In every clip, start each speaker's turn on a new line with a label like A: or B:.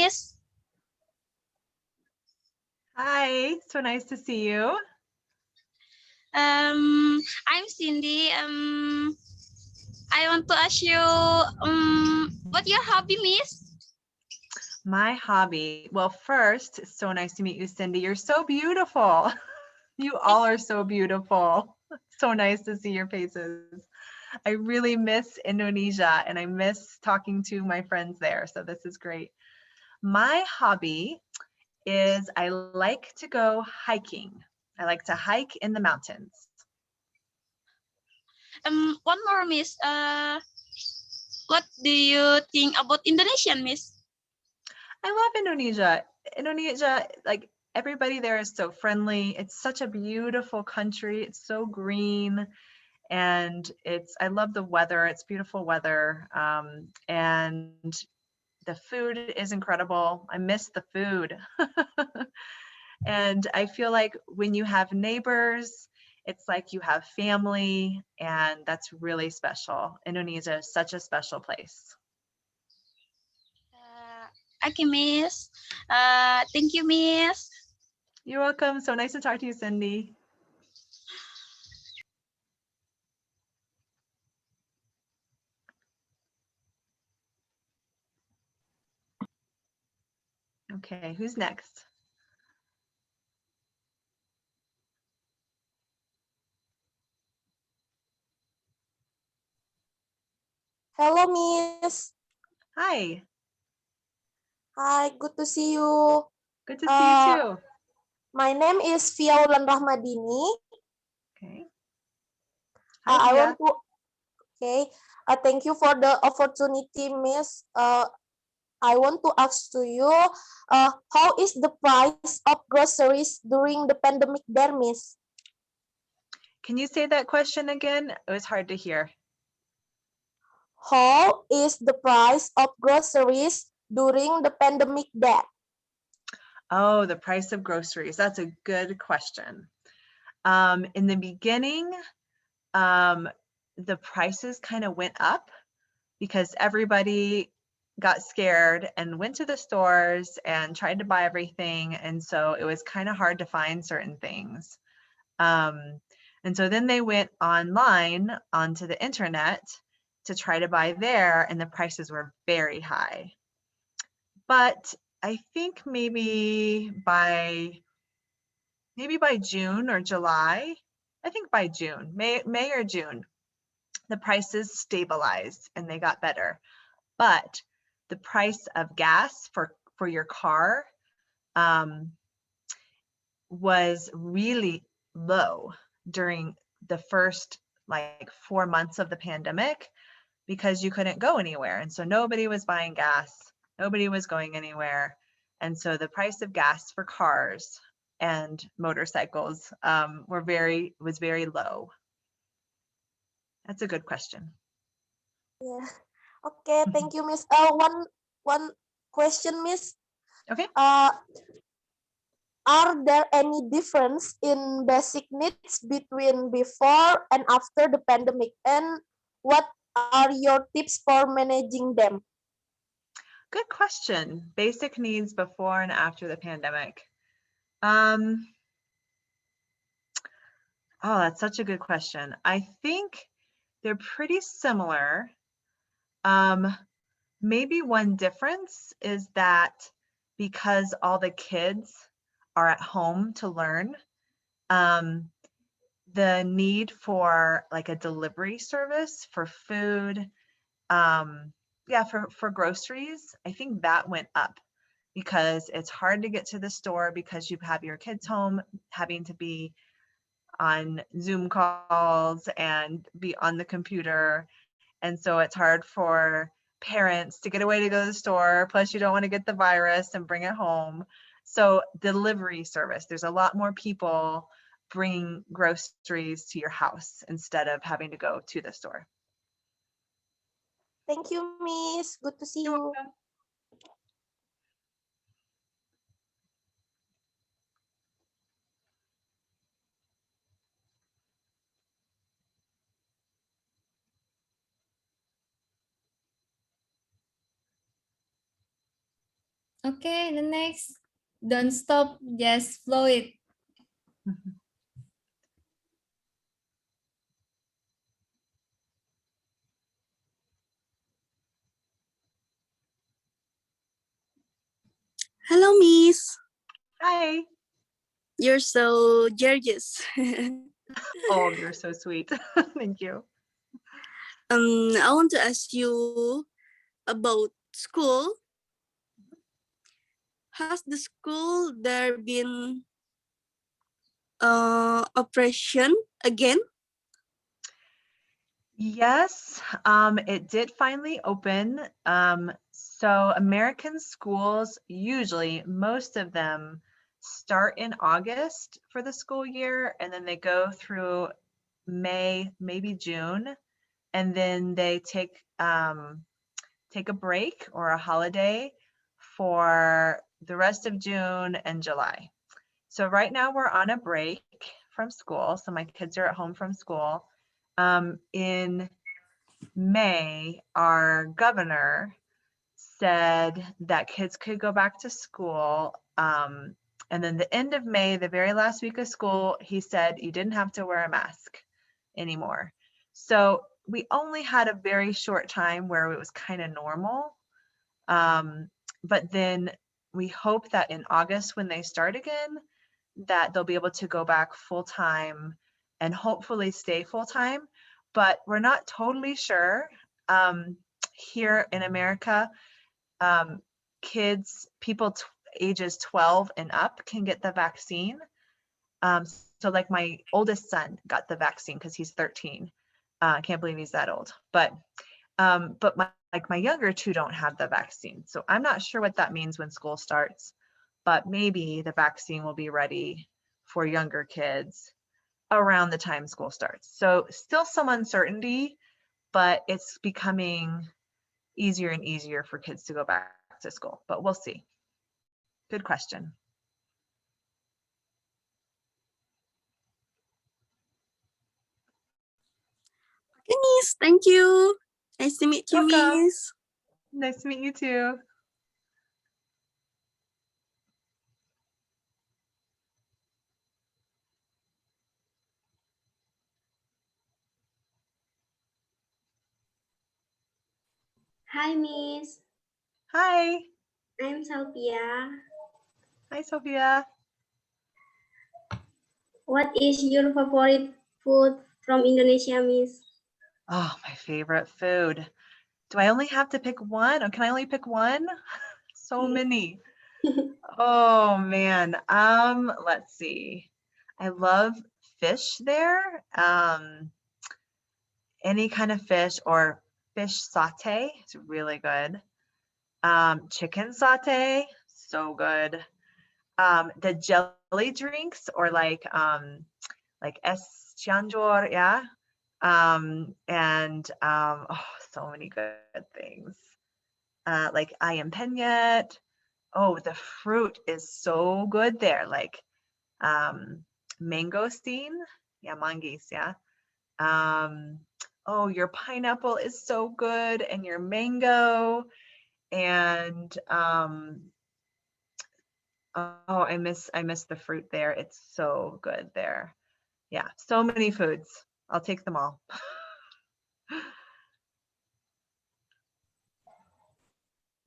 A: Miss.
B: Hi, so nice to see you.
A: I'm Cindy. I want to ask you, what your hobby, Miss?
B: My hobby. Well, first, it's so nice to meet you, Cindy. You're so beautiful. You all are so beautiful. So nice to see your faces. I really miss Indonesia and I miss talking to my friends there. So this is great. My hobby is I like to go hiking. I like to hike in the mountains.
A: One more, Miss. What do you think about Indonesian, Miss?
B: I love Indonesia. Indonesia, like everybody there is so friendly. It's such a beautiful country. It's so green and I love the weather. It's beautiful weather. And the food is incredible. I miss the food. And I feel like when you have neighbors, it's like you have family, and that's really special. Indonesia is such a special place.
A: Okay, Miss. Thank you, Miss.
B: You're welcome. So nice to talk to you, Cindy. Okay, who's next?
C: Hello, Miss.
B: Hi,
C: Hi, good to see you.
B: good to see you
C: Uh,
B: too.
C: my name is Fiaulan Rahmadini.
B: Okay. Hi,
C: I
B: Via.
C: want to, okay. Thank you for the opportunity, Miss. I want to ask to you, how is the price of groceries during the pandemic there, Miss?
B: Can you say that question again? It was hard to hear.
C: How is the price of groceries during the pandemic there?
B: Oh, the price of groceries. That's a good question. In the beginning, the prices kind of went up because everybody got scared and went to the stores and tried to buy everything. And so it was kind of hard to find certain things. And so then they went online onto the internet to try to buy there, and the prices were very high. But I think maybe by June or July, I think by June, May or June, the prices stabilized and they got better. But the price of gas for your car was really low during the first like 4 months of the pandemic because you couldn't go anywhere. And so nobody was buying gas, nobody was going anywhere. And so the price of gas for cars and motorcycles was very low. That's a good question.
C: Yeah. Okay, thank you, Miss. One question, Miss.
B: Okay.
C: Are there any difference in basic needs between before and after the pandemic? And what are your tips for managing them?
B: Good question. Basic needs before and after the pandemic. Oh, that's such a good question. I think they're pretty similar. Maybe one difference is that because all the kids are at home to learn, the need for like a delivery service for food, for groceries, I think that went up because it's hard to get to the store because you have your kids home having to be on Zoom calls and be on the computer. And so it's hard for parents to get away to go to the store. Plus, you don't want to get the virus and bring it home. So, delivery service, there's a lot more people bringing groceries to your house instead of having to go to the store.
C: Thank you, Miss. Good to see
B: You're
C: you.
B: welcome.
D: Okay, the next. Don't stop, just flow it.
B: Mhm.
E: Hello, Miss.
B: Hi.
E: You're so gorgeous.
B: Oh, you're so sweet. Thank you.
E: I want to ask you about school. Has the school there been operation again?
B: Yes, it did finally open. So American schools, usually most of them start in August for the school year, and then they go through May, maybe June, and then they take a break or a holiday for the rest of June and July. So right now we're on a break from school. So my kids are at home from school. In May, our governor said that kids could go back to school. And then the end of May, the very last week of school, he said you didn't have to wear a mask anymore. So we only had a very short time where it was kind of normal. But then we hope that in August, when they start again, that they'll be able to go back full time and hopefully stay full time. But we're not totally sure. Here in America, people ages 12 and up can get the vaccine. So like my oldest son got the vaccine because he's 13. I can't believe he's that old. But my younger two don't have the vaccine. So I'm not sure what that means when school starts, but maybe the vaccine will be ready for younger kids around the time school starts. So still some uncertainty, but it's becoming easier and easier for kids to go back to school, but we'll see. Good question.
E: Okay, Miss. Thank you. Nice to meet you,
B: Welcome.
E: Miss.
B: Nice to meet you too.
F: Hi, Miss.
B: Hi.
F: I'm Sophia.
B: Hi, Sophia.
F: What is your favorite food from Indonesia, Miss?
B: Oh, my favorite food. Do I only have to pick one, or can I only pick one? So many. Oh man. Let's see. I love fish there. Any kind of fish or fish saute. It's really good. Chicken saute, so good. The jelly drinks or like es chanjor, yeah. Oh, so many good things. Like ayam penyet. Oh, the fruit is so good there. Like mangosteen, yeah, manggis, yeah. Um, oh, your pineapple is so good, and your mango, and oh, I miss the fruit there. It's so good there. Yeah, so many foods. I'll take them all.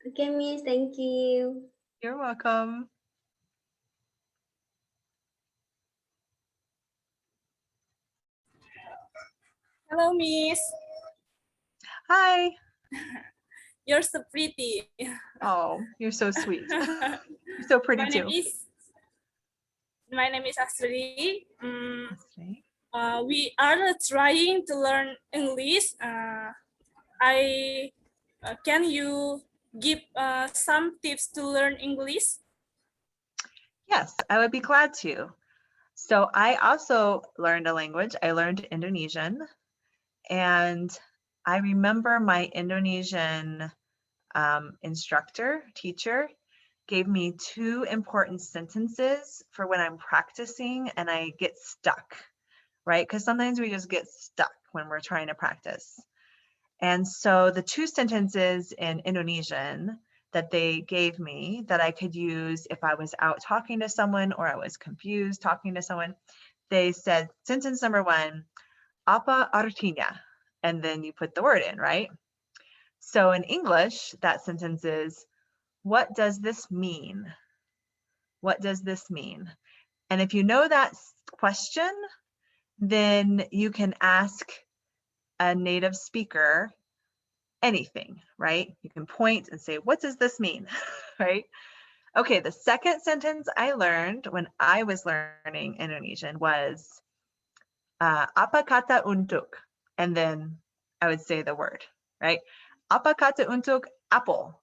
F: Okay, Miss. Thank you.
B: You're welcome.
G: Hello, Miss.
B: Hi.
G: You're so pretty.
B: Oh, you're so sweet. You're so pretty
G: my name
B: too.
G: is my name is Asri.
B: Asri.
G: We are trying to learn English. I can you give some tips to learn English?
B: Yes, I would be glad to. So I also learned a language. I learned Indonesian, and I remember my Indonesian instructor, teacher, gave me two important sentences for when I'm practicing and I get stuck, right? Because sometimes we just get stuck when we're trying to practice. And so the two sentences in Indonesian that they gave me that I could use if I was out talking to someone or I was confused talking to someone. They said, sentence number 1, apa artinya? And then you put the word in, right? So in English, that sentence is, what does this mean? What does this mean? And if you know that question, then you can ask a native speaker anything, right? You can point and say, what does this mean, right? Okay, the second sentence I learned when I was learning Indonesian was apa kata untuk, and then I would say the word, right? Apa kata untuk apple?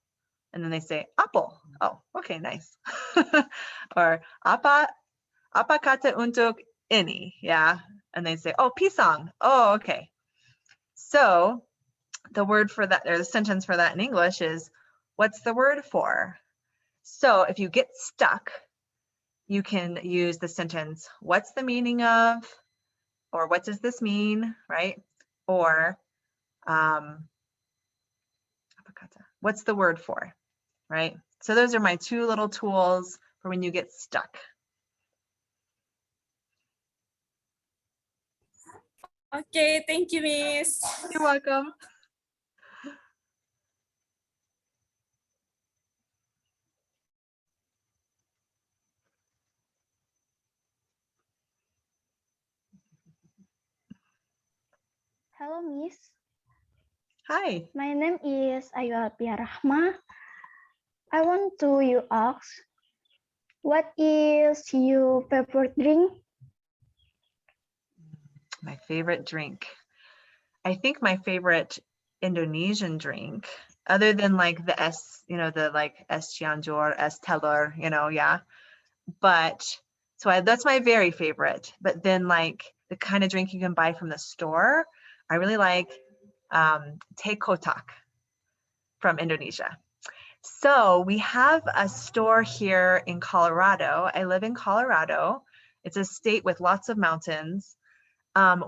B: And then they say apple. Oh, okay, nice. Or apa kata untuk ini? Yeah, and they say, oh, pisang. Oh, okay. So the word for that, or the sentence for that in English is, what's the word for? So if you get stuck, you can use the sentence, what's the meaning of, or what does this mean, right? Or what's the word for, right? So those are my 2 little tools for when you get stuck.
G: Okay, thank you, Miss.
B: You're welcome.
H: Hello, Miss.
B: Hi.
H: My name is Ayu Alpia Rahma. I want to you ask, what is your favorite drink?
B: My favorite drink. I think my favorite Indonesian drink, other than like the the like es cianjur, es teler, yeah. But so that's my very favorite. But then like the kind of drink you can buy from the store, I really like teh kotak from Indonesia. So we have a store here in Colorado. I live in Colorado. It's a state with lots of mountains.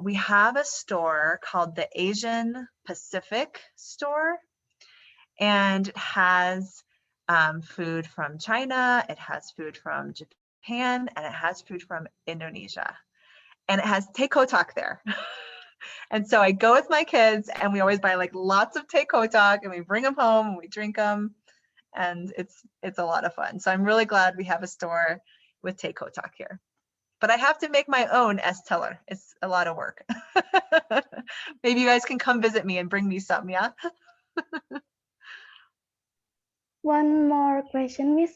B: We have a store called the Asian Pacific store, and it has food from China, it has food from Japan, and it has food from Indonesia. And it has teh kotak there. And so I go with my kids and we always buy like lots of teh kotak and we bring them home and we drink them. And it's a lot of fun. So I'm really glad we have a store with teh kotak here. But I have to make my own es teler. It's a lot of work. Maybe you guys can come visit me and bring me some, yeah?
H: One more question, Miss.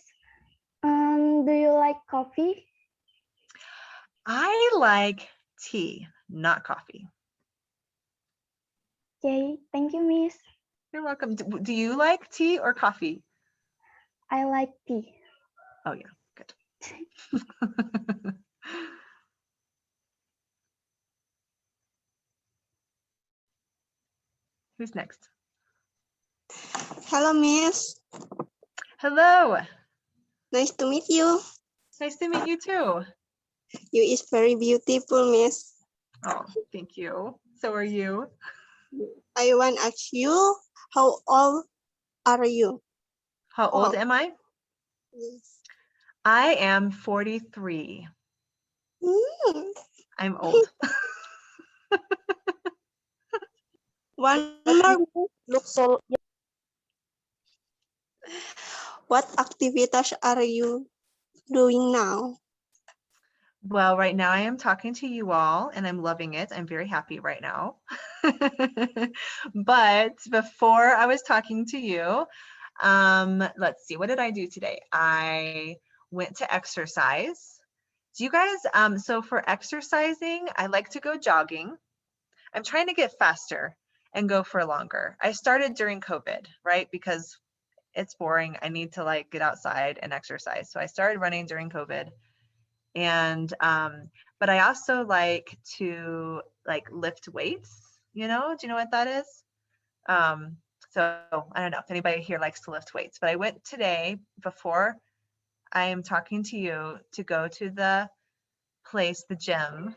H: Do you like coffee?
B: I like tea, not coffee.
H: Okay, thank you, Miss.
B: You're welcome. Do you like tea or coffee?
H: I like tea.
B: Oh yeah, good. Who's next?
E: Hello, Miss.
B: Hello.
E: Nice to meet you.
B: Nice to meet you too.
E: You is very beautiful, Miss.
B: Oh, thank you. So are you.
E: I want to ask you, how old are you?
B: How old
E: Oh.
B: am I?
E: Yes.
B: I am 43.
E: Mm.
B: I'm old.
E: One more.
C: Look so
E: What activities are you doing now?
B: Well, right now I am talking to you all and I'm loving it. I'm very happy right now. But before I was talking to you, let's see, what did I do today? I went to exercise. Do you guys, so for exercising, I like to go jogging. I'm trying to get faster and go for longer. I started during COVID, right? Because it's boring. I need to like get outside and exercise. So I started running during COVID. And but I also like to like lift weights, do you know what that is? So I don't know if anybody here likes to lift weights, but I went today before I am talking to you to go to the place, the gym,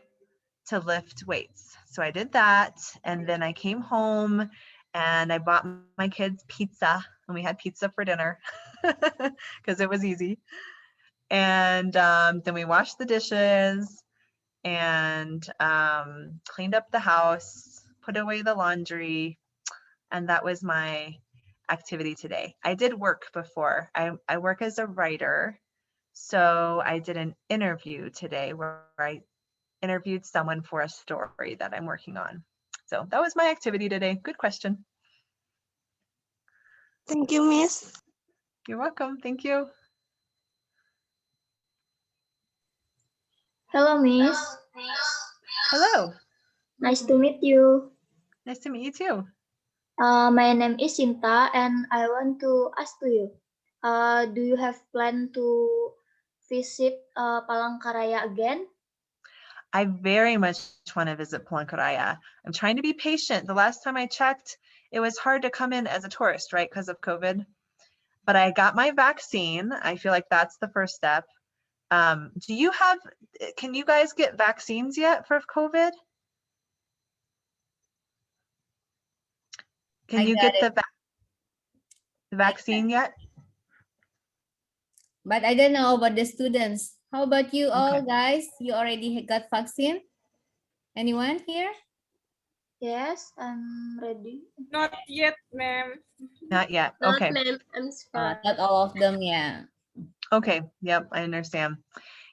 B: to lift weights. So I did that, and then I came home and I bought my kids pizza and we had pizza for dinner because it was easy. And then we washed the dishes and cleaned up the house, put away the laundry, and that was my activity today. I did work before. I work as a writer, so I did an interview today where I interviewed someone for a story that I'm working on. So that was my activity today. Good question.
E: Thank you, Miss.
B: You're welcome. Thank you.
F: Hello, Miss.
B: Hello.
F: Nice to meet you.
B: Nice to meet you too.
F: My name is Sinta, and I want to ask to you. Do you have plan to visit Palangkaraya again?
B: I very much want to visit Palangkaraya. I'm trying to be patient. The last time I checked, it was hard to come in as a tourist, right, because of COVID. But I got my vaccine. I feel like that's the first step. Do you have, can you guys get vaccines yet for COVID? Can
D: I
B: you
D: got
B: get the vaccine yet?
D: But I don't know about the students. How about you all,
B: Okay.
D: guys? You already got vaccine? Anyone here?
F: Yes, I'm ready.
G: Not yet, ma'am.
B: Not yet.
F: Not,
B: Okay.
F: ma'am. I'm scared.
D: Not all of them, yeah.
B: Okay. Yep. I understand.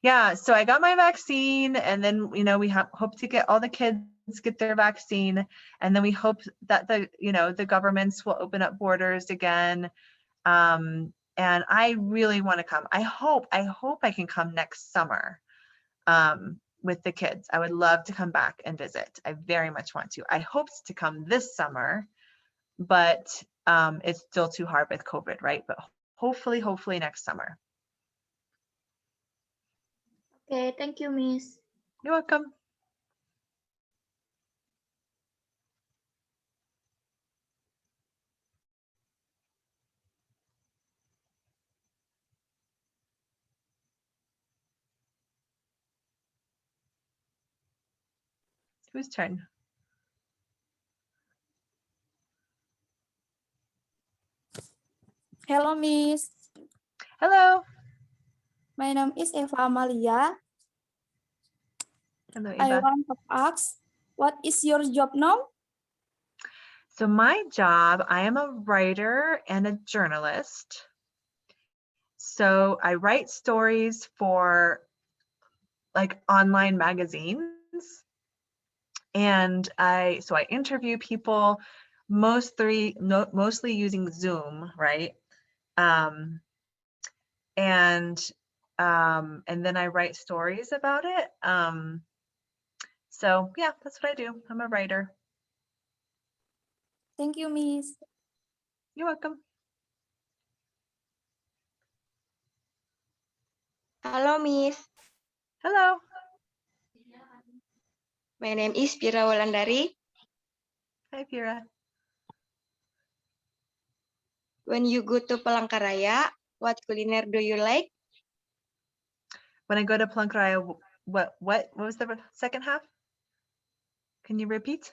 B: Yeah. So I got my vaccine, and then, you know, we hope to get all the kids get their vaccine, and then we hope that the governments will open up borders again. And I really want to come. I hope I can come next summer with the kids. I would love to come back and visit. I very much want to. I hoped to come this summer, but it's still too hard with COVID, right? But hopefully next summer.
F: Okay, thank you, Miss.
B: You're welcome. Whose turn?
I: Hello, Miss.
B: Hello.
I: My name is Eva Amalia.
B: Hello,
I: I
B: Eva.
I: want to ask, what is your job now?
B: So my job, I am a writer and a journalist. So I write stories for like online magazines. And I interview people mostly using Zoom, right? And then I write stories about it. So yeah, that's what I do. I'm a writer.
I: Thank you, Miss.
B: You're welcome.
J: Hello, Miss.
B: Hello.
J: My name is Pira Wulandari.
B: Hi, Pira.
J: When you go to Palangkaraya, what culiner do you like?
B: When I go to Palangkaraya, what was the second half? Can you repeat?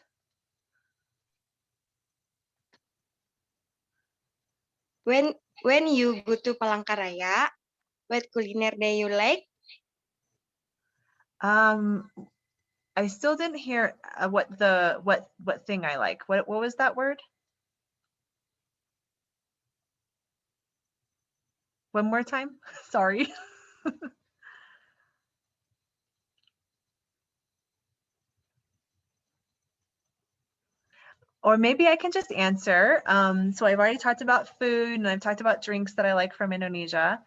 J: When you go to Palangkaraya, what culiner do you like?
B: I still didn't hear what thing I like. What was that word? One more time. Sorry. Or maybe I can just answer. So I've already talked about food and I've talked about drinks that I like from Indonesia.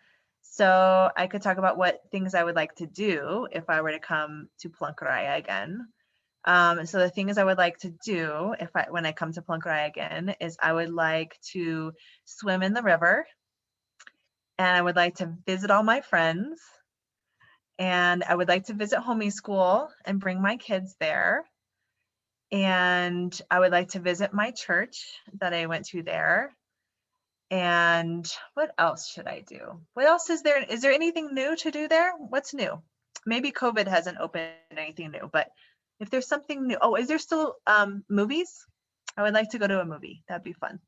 B: So I could talk about what things I would like to do if I were to come to Palangkaraya again. So the things I would like to do when I come to Palangkaraya again is I would like to swim in the river, and I would like to visit all my friends, and I would like to visit homie school and bring my kids there. And I would like to visit my church that I went to there. And what else should I do? What else is there? Is there anything new to do there? What's new? Maybe COVID hasn't opened anything new, but if there's something new, oh, is there still movies? I would like to go to a movie. That'd be fun.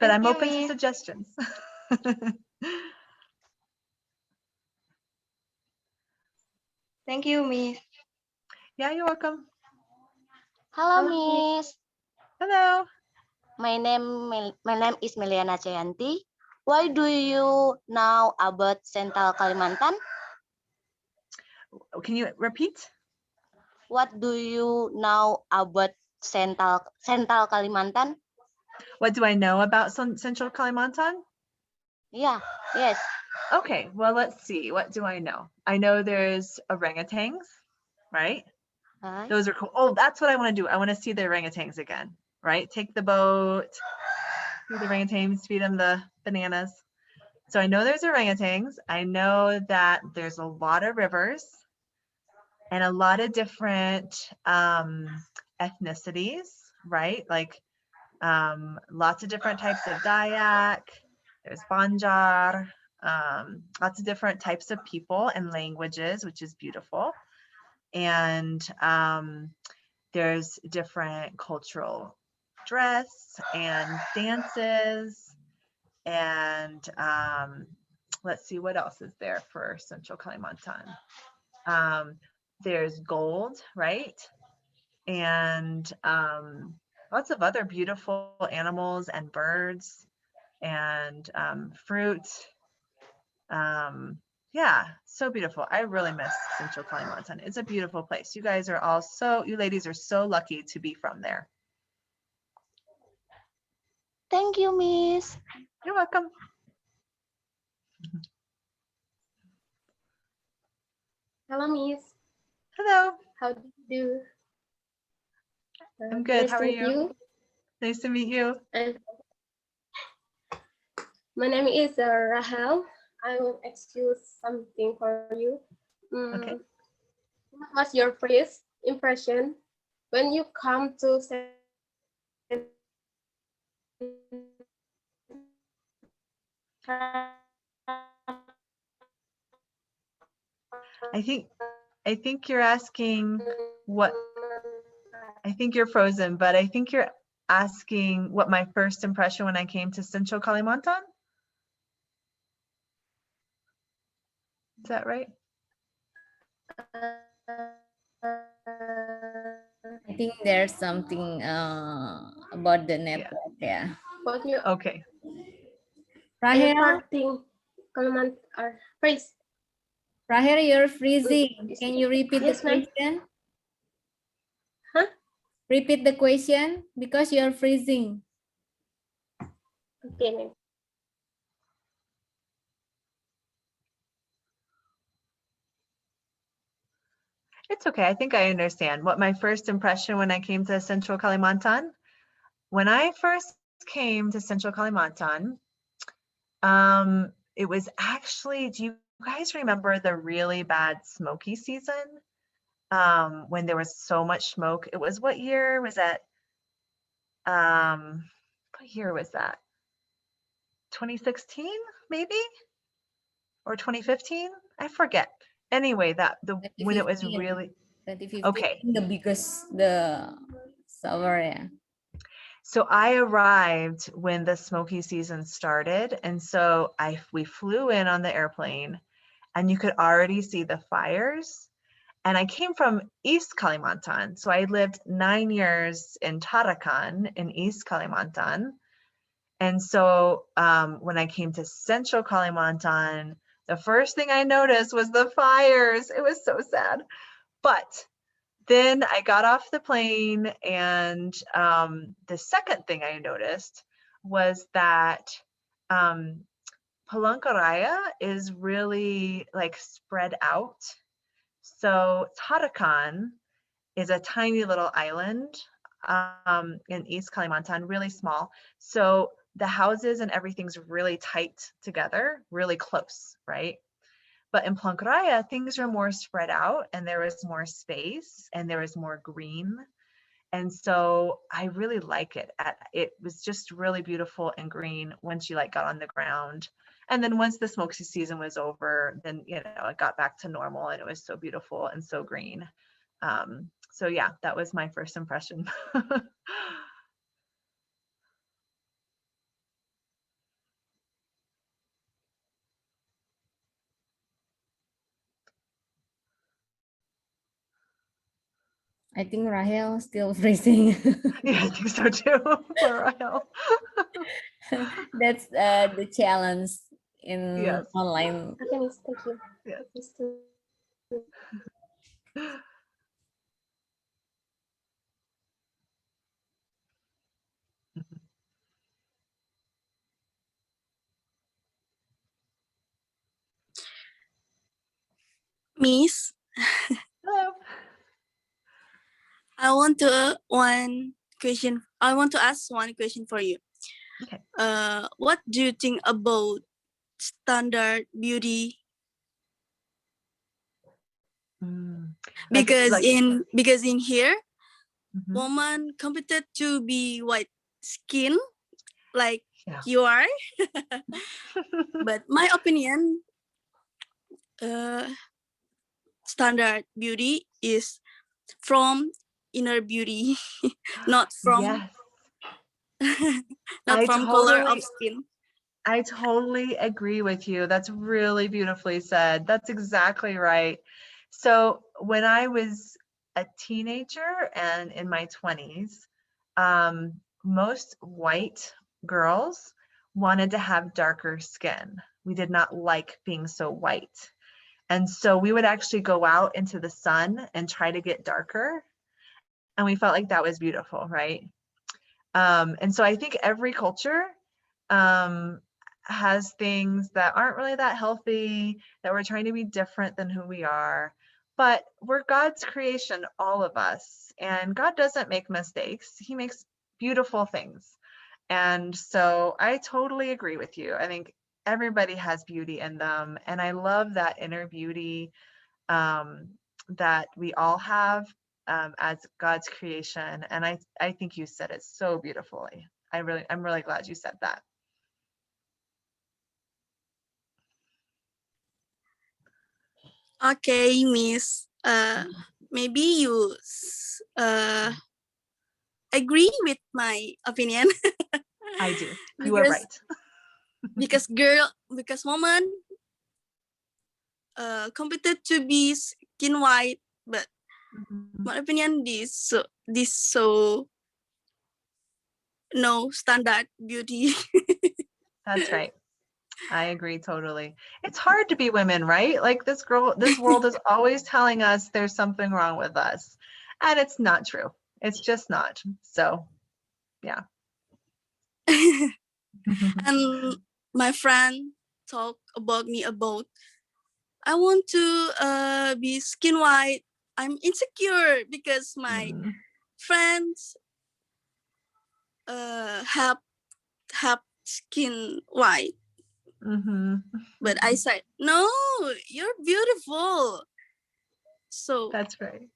B: but
J: Thank
B: I'm
J: you,
B: open to
J: Miss.
B: suggestions.
J: Thank you, Miss.
B: Yeah, you're welcome.
K: Hello,
J: Hello, Miss.
K: Miss.
B: Hello.
K: My name is Meliana Jayanti. Why do you know about Central Kalimantan?
B: Can you repeat?
K: What do you know about Central Kalimantan?
B: What do I know about Central Kalimantan?
K: Yeah, yes.
B: Okay, well, let's see. What do I know? I know there's orangutans, right?
K: Hi.
B: Those are cool. Oh, that's what I want to do. I want to see the orangutans again, right? Take the boat, feed the orangutans, feed them the bananas. So I know there's orangutans. I know that there's a lot of rivers and a lot of different ethnicities, right? Like lots of different types of Dayak. There's Banjar, lots of different types of people and languages, which is beautiful. And there's different cultural dress and dances. And let's see, what else is there for Central Kalimantan? There's gold, right? And lots of other beautiful animals and birds and fruit. Yeah, so beautiful. I really miss Central Kalimantan. It's a beautiful place. You guys are all you ladies are so lucky to be from there.
K: Thank you, Miss.
B: You're welcome.
L: Hello, Miss.
B: Hello.
L: How do you do?
B: I'm good.
L: Nice
B: How
L: to
B: are
L: meet
B: you? Nice to meet you.
L: My name is Rahel. I will ask you something for you.
B: Okay.
L: What was your first impression when you come to
B: I think you're asking what, I think you're frozen, but I think you're asking what my first impression when I came to Central Kalimantan? Is that right?
D: I think there's something about the network. Yeah.
L: What you
B: Okay.
D: Rahel,
L: Kalimantan are praise.
D: Rahel, you're freezing. Can you repeat
L: Yes,
D: the
L: ma'am.
D: question?
L: Huh?
D: Repeat the question because you're freezing.
L: Okay, ma'am.
B: It's okay. I think I understand. What my first impression when I came to Central Kalimantan? When I first came to Central Kalimantan, it was actually, do you guys remember the really bad smoky season? When there was so much smoke. It was, what year was that? What year was that? 2016 maybe? Or 2015? I forget. Anyway, when it was really
D: 2015,
B: okay.
D: the biggest, the summer, yeah.
B: So I arrived when the smoky season started, and so we flew in on the airplane, and you could already see the fires. And I came from East Kalimantan, so I lived 9 years in Tarakan in East Kalimantan. And so when I came to Central Kalimantan, the first thing I noticed was the fires. It was so sad. But then I got off the plane, and the second thing I noticed was that Palangkaraya is really like spread out. So Tarakan is a tiny little island in East Kalimantan, really small. So the houses and everything's really tight together, really close, right? But in Palangkaraya, things are more spread out, and there is more space, and there is more green. And so I really like it. It was just really beautiful and green once you got on the ground. And then once the smoky season was over, then, it got back to normal, and it was so beautiful and so green. So yeah, that was my first impression.
D: I think Rahel still freezing.
B: Yeah, I think so too. Poor Rahel.
D: That's the challenge in
B: Yes.
D: online.
L: Okay, Miss. Thank you.
B: Yes.
L: Miss too.
M: Miss,
B: Hello.
M: I want to one question. I want to ask one question for you.
B: Okay.
M: What do you think about standard beauty?
B: Like
M: Because in here,
B: Mhm.
M: woman competed to be white skin like
B: Yeah.
M: you are. But my opinion, standard beauty is from inner beauty, not from
B: Yes.
M: not
B: I
M: from color of
B: totally
M: skin.
B: I totally agree with you. That's really beautifully said. That's exactly right. So when I was a teenager and in my 20s, most white girls wanted to have darker skin. We did not like being so white. And so we would actually go out into the sun and try to get darker. And we felt like that was beautiful, right? And so I think every culture um, has things that aren't really that healthy, that we're trying to be different than who we are. But we're God's creation, all of us. And God doesn't make mistakes, He makes beautiful things. And so I totally agree with you. I think everybody has beauty in them. And I love that inner beauty that we all have as God's creation. And I think you said it so beautifully. I'm really glad you said that.
M: Okay, Miss. Maybe you agree with my opinion.
B: I do. You are right.
M: because woman competed to be skin white, but my opinion this so no standard beauty.
B: That's right. I agree totally. It's hard to be women, right? Like this world is always telling us there's something wrong with us. And it's not true. It's just not. So, yeah.
M: And my friend talk about me about I want to be skin white. I'm insecure because my friends have skin white. But I said, no, you're beautiful. So
B: that's right.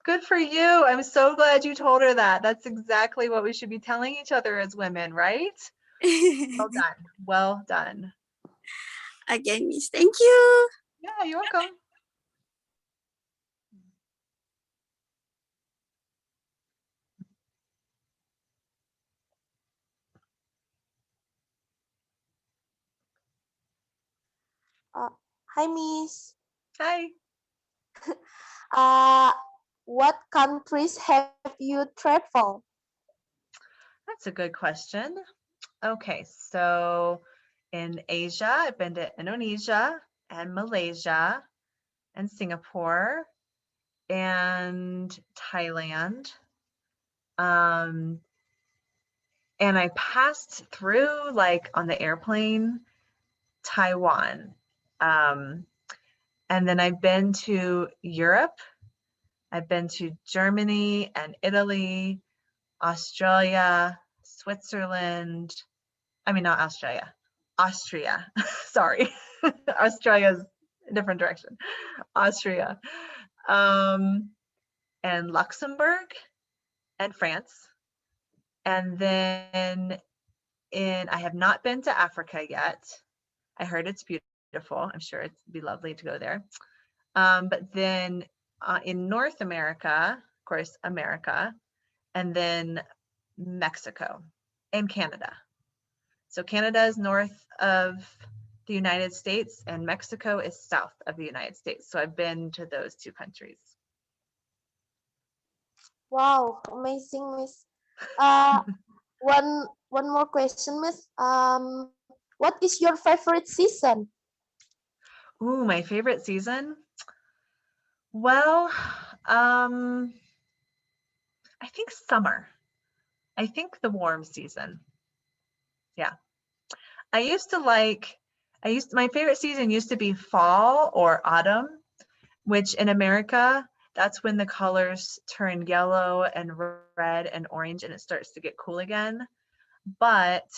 B: Good for you. I'm so glad you told her that. That's exactly what we should be telling each other as women, right? Well done. Well done.
M: Again, Miss, thank you.
B: Yeah, you're welcome.
C: Hi, Miss.
B: Hi.
C: What countries have you traveled?
B: That's a good question. Okay, so in Asia, I've been to Indonesia and Malaysia and Singapore and Thailand. And I passed through, like on the airplane, Taiwan. And then I've been to Europe. I've been to Germany and Italy, Australia, Switzerland. I mean, not Australia, Austria. Sorry. Australia's a different direction. Austria. And Luxembourg and France. And then I have not been to Africa yet. I heard it's beautiful. I'm sure it'd be lovely to go there. But then in North America, of course, America, and then Mexico and Canada. So Canada is north of the United States and Mexico is south of the United States. So I've been to those two countries.
C: Wow, amazing, Miss. Uh, one more question, Miss. What is your favorite season?
B: Ooh, my favorite season? Well, I think summer. I think the warm season. Yeah. My favorite season used to be fall or autumn, which in America, that's when the colors turn yellow and red and orange and it starts to get cool again. But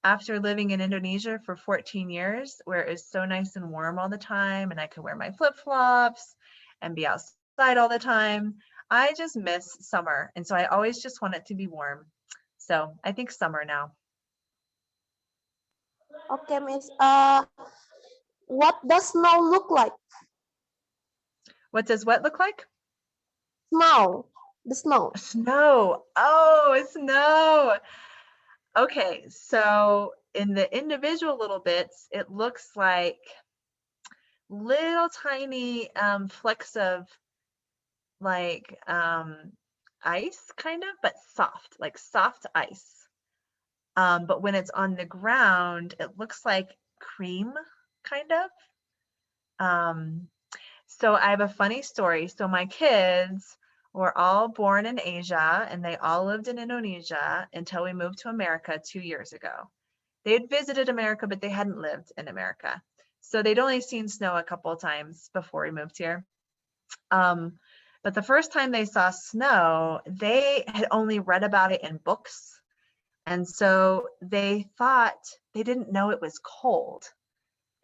B: after living in Indonesia for 14 years, where it's so nice and warm all the time and I could wear my flip-flops and be outside all the time, I just miss summer. And so I always just want it to be warm. So I think summer now.
C: Okay, Miss. What does snow look like?
B: What does what look like?
C: Snow. The snow.
B: Snow. Oh, snow. Okay, so in the individual little bits, it looks like little tiny flecks of like ice kind of, but soft, like soft ice. But when it's on the ground, it looks like cream kind of. So I have a funny story. So my kids were all born in Asia and they all lived in Indonesia until we moved to America 2 years ago. They had visited America, but they hadn't lived in America. So they'd only seen snow a couple of times before we moved here. But the first time they saw snow, they had only read about it in books. And so they didn't know it was cold.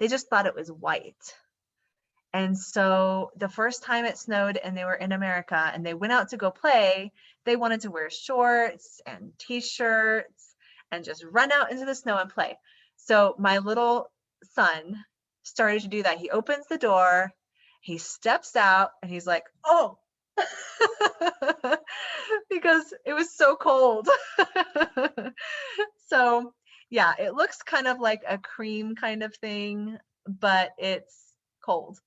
B: They just thought it was white. And so the first time it snowed and they were in America and they went out to go play, they wanted to wear shorts and t-shirts and just run out into the snow and play. So my little son started to do that. He opens the door, he steps out and he's like, oh, because it was so cold. So yeah, it looks kind of like a cream kind of thing, but it's cold.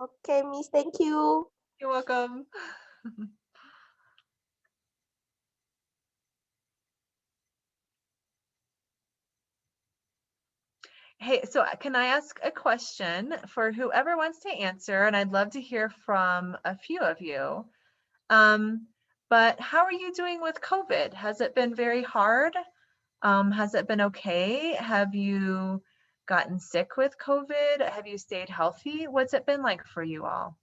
C: Okay, Miss. Thank you.
B: You're welcome. Hey, so can I ask a question for whoever wants to answer? And I'd love to hear from a few of you. But how are you doing with COVID? Has it been very hard? Has it been okay? Have you gotten sick with COVID? Have you stayed healthy? What's it been like for you all?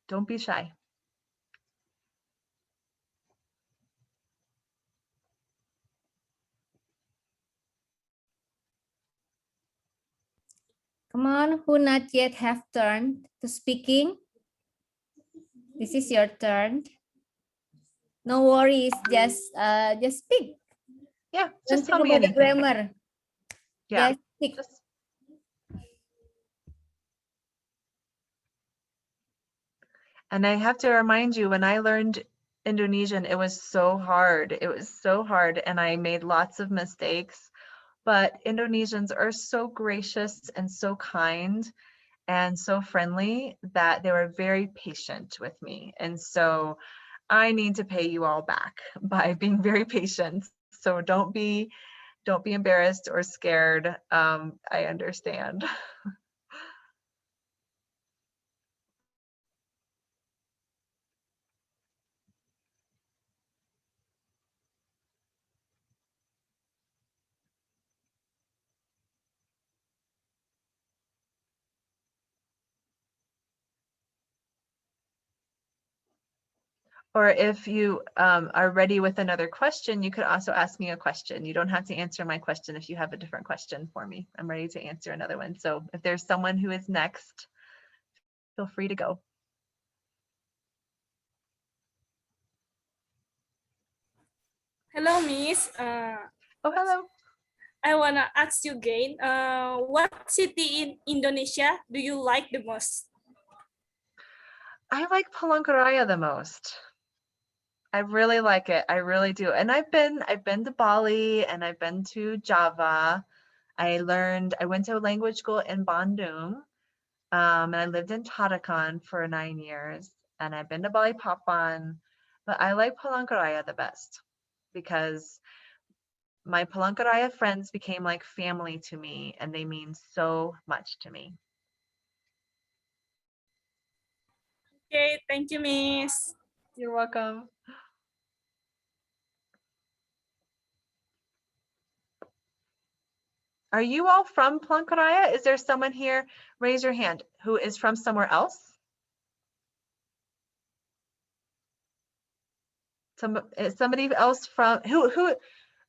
B: Don't be shy.
D: Come on, who not yet have turned to speaking? This is your turn. No worries, just speak.
B: Yeah,
D: Don't
B: just tell
D: think
B: me
D: about the
B: anything.
D: grammar.
B: Yeah,
D: Just speak.
B: And I have to remind you, when I learned Indonesian, it was so hard. It was so hard, and I made lots of mistakes. But Indonesians are so gracious and so kind and so friendly that they were very patient with me. And so I need to pay you all back by being very patient. So don't be embarrassed or scared. I understand. Or if you are ready with another question, you could also ask me a question. You don't have to answer my question if you have a different question for me. I'm ready to answer another one. So if there's someone who is next, feel free to go.
G: Hello, Miss.
B: Oh, hello.
G: I wanna ask you again. What city in Indonesia do you like the most?
B: I like Palangkaraya the most. I really like it. I really do. And I've been to Bali and I've been to Java. I went to a language school in Bandung. And I lived in Tarakan for 9 years, and I've been to Balikpapan, but I like Palangkaraya the best because my Palangkaraya friends became like family to me, and they mean so much to me.
G: Okay, thank you, Miss.
B: You're welcome. Are you all from Palangkaraya? Is there someone here? Raise your hand who is from somewhere else? Is somebody else from who?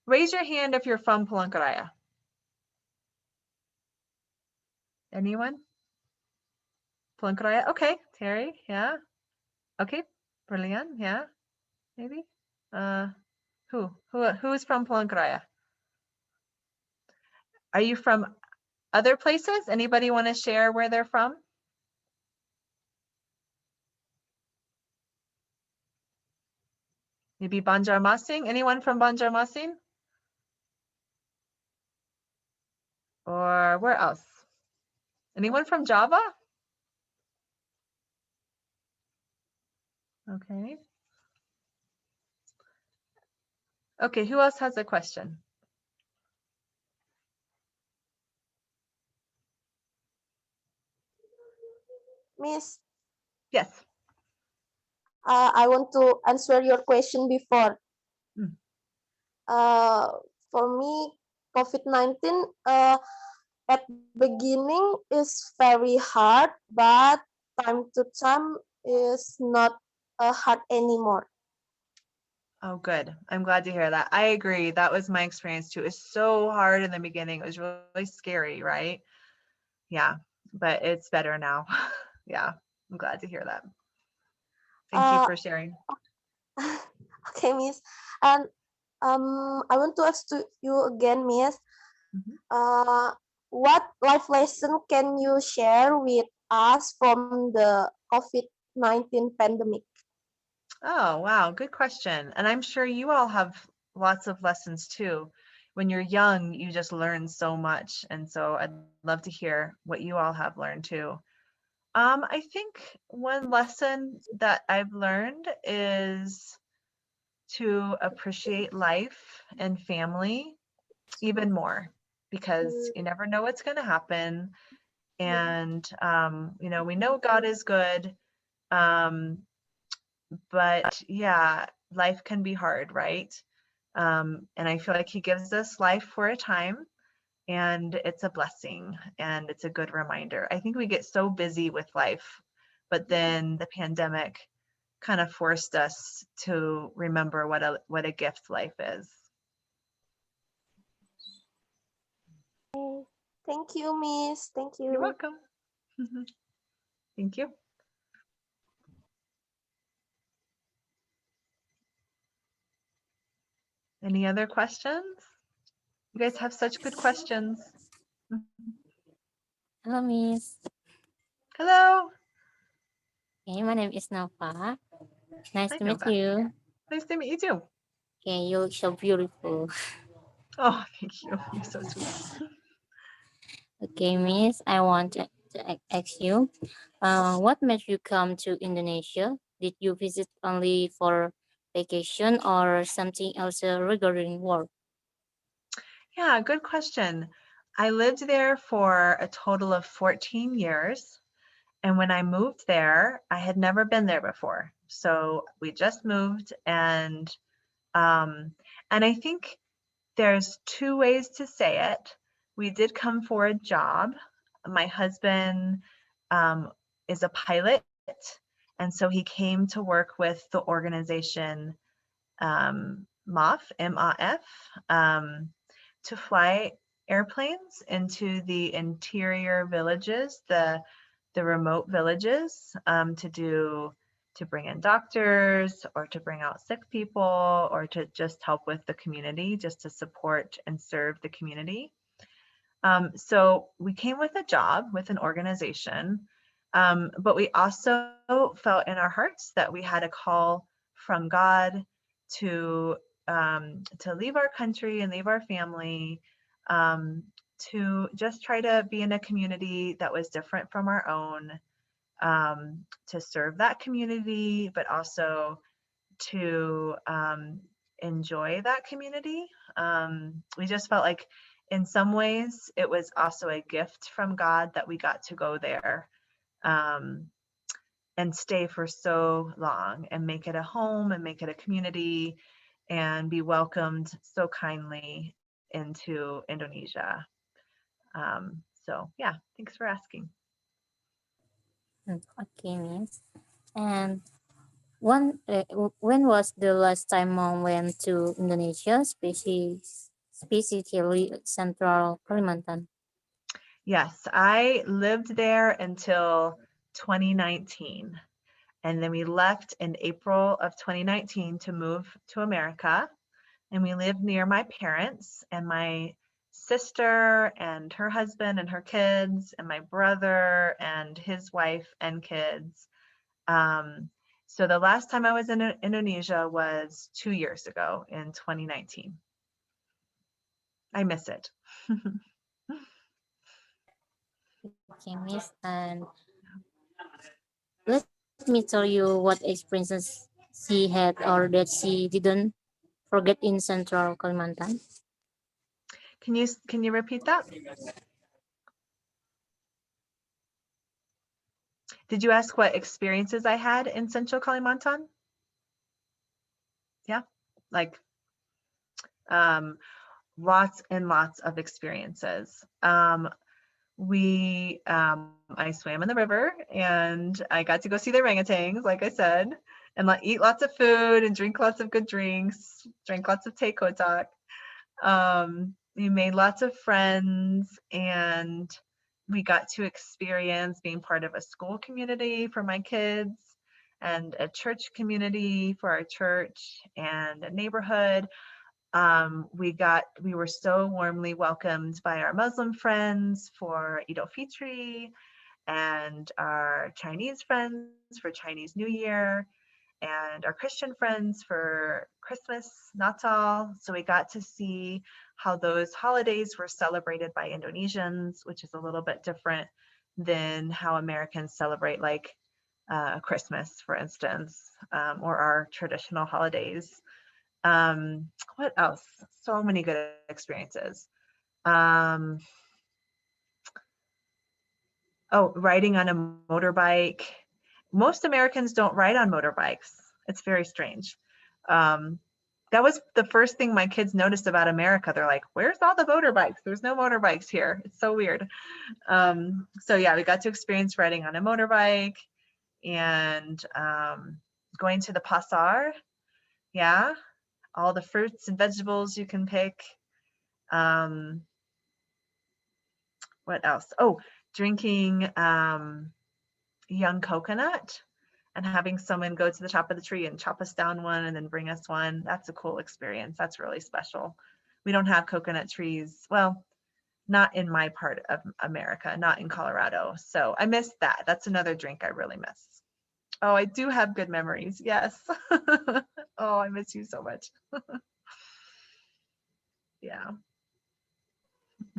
B: Raise your hand if you're from Palangkaraya. Anyone? Palangkaraya? Okay, Terry, yeah. Okay, brilliant, yeah, maybe. Who is from Palangkaraya? Are you from other places? Anybody want to share where they're from? Maybe Banjarmasin? Anyone from Banjarmasin? Or where else? Anyone from Java? Okay. Okay, who else has a question?
C: Miss,
B: Yes.
C: I want to answer your question before.
B: Mm.
C: For me, COVID-19 at beginning is very hard, but time to time is not hard anymore.
B: Oh, good. I'm glad to hear that. I agree. That was my experience too. It's so hard in the beginning. It was really scary, right? Yeah, but it's better now. Yeah, I'm glad to hear that. Thank you for sharing.
C: Okay, Miss. And I want to ask to you again, Miss. What life lesson can you share with us from the COVID-19 pandemic?
B: Oh, wow. Good question. And I'm sure you all have lots of lessons too. When you're young, you just learn so much. And so I'd love to hear what you all have learned too. I think one lesson that I've learned is to appreciate life and family even more because you never know what's going to happen. And, we know God is good. But yeah, life can be hard, right? And I feel like he gives us life for a time and it's a blessing and it's a good reminder. I think we get so busy with life, but then the pandemic kind of forced us to remember what a gift life is.
C: Thank you, Miss. Thank you.
B: You're welcome. Thank you. Any other questions? You guys have such good questions.
N: Hello, Miss.
B: Hello.
N: Okay, my name is Nova. Nice
B: Hi,
N: to meet
B: Nova.
N: you.
B: Nice to meet you too.
N: Okay, you look so beautiful.
B: Oh, thank you. You're so sweet.
N: Okay, Miss, I want to ask you, what made you come to Indonesia? Did you visit only for vacation or something else regarding work?
B: Yeah, good question. I lived there for a total of 14 years. And when I moved there, I had never been there before. So we just moved and I think there's two ways to say it. We did come for a job. My husband is a pilot, and so he came to work with the organization MAF, M-A-F, to fly airplanes into the interior villages, the remote villages, to bring in doctors or to bring out sick people or to just help with the community, just to support and serve the community. So we came with a job with an organization, but we also felt in our hearts that we had a call from God to leave our country and leave our family, to just try to be in a community that was different from our own, to serve that community, but also to enjoy that community. We just felt like in some ways it was also a gift from God that we got to go there and stay for so long and make it a home and make it a community and be welcomed so kindly into Indonesia. So yeah, thanks for asking.
N: Okay, Miss. And when was the last time Mom went to Indonesia, specifically Central Kalimantan?
B: Yes, I lived there until 2019. And then we left in April of 2019 to move to America. And we lived near my parents and my sister and her husband and her kids and my brother and his wife and kids. So the last time I was in Indonesia was 2 years ago in 2019. I miss it.
N: Okay, Miss. And let me tell you what experiences she had or that she didn't forget in Central Kalimantan.
B: Can you repeat that? Did you ask what experiences I had in Central Kalimantan? Yeah, like lots and lots of experiences. I swam in the river and I got to go see the orangutans, like I said, and eat lots of food and drink lots of good drinks, drink lots of teh kotak. We made lots of friends and we got to experience being part of a school community for my kids and a church community for our church and a neighborhood. We were so warmly welcomed by our Muslim friends for Eid al-Fitr and our Chinese friends for Chinese New Year and our Christian friends for Christmas, Natal. So we got to see how those holidays were celebrated by Indonesians, which is a little bit different than how Americans celebrate like Christmas, for instance, or our traditional holidays. What else? So many good experiences. Oh, riding on a motorbike. Most Americans don't ride on motorbikes. It's very strange. That was the first thing my kids noticed about America. They're like, where's all the motorbikes? There's no motorbikes here. It's so weird. So yeah, we got to experience riding on a motorbike and going to the pasar. Yeah, all the fruits and vegetables you can pick. What else? Oh, drinking young coconut and having someone go to the top of the tree and chop us down one and then bring us one. That's a cool experience. That's really special. We don't have coconut trees. Well, not in my part of America, not in Colorado. So I miss that. That's another drink I really miss. Oh, I do have good memories. Yes. Oh, I miss you so much. Yeah.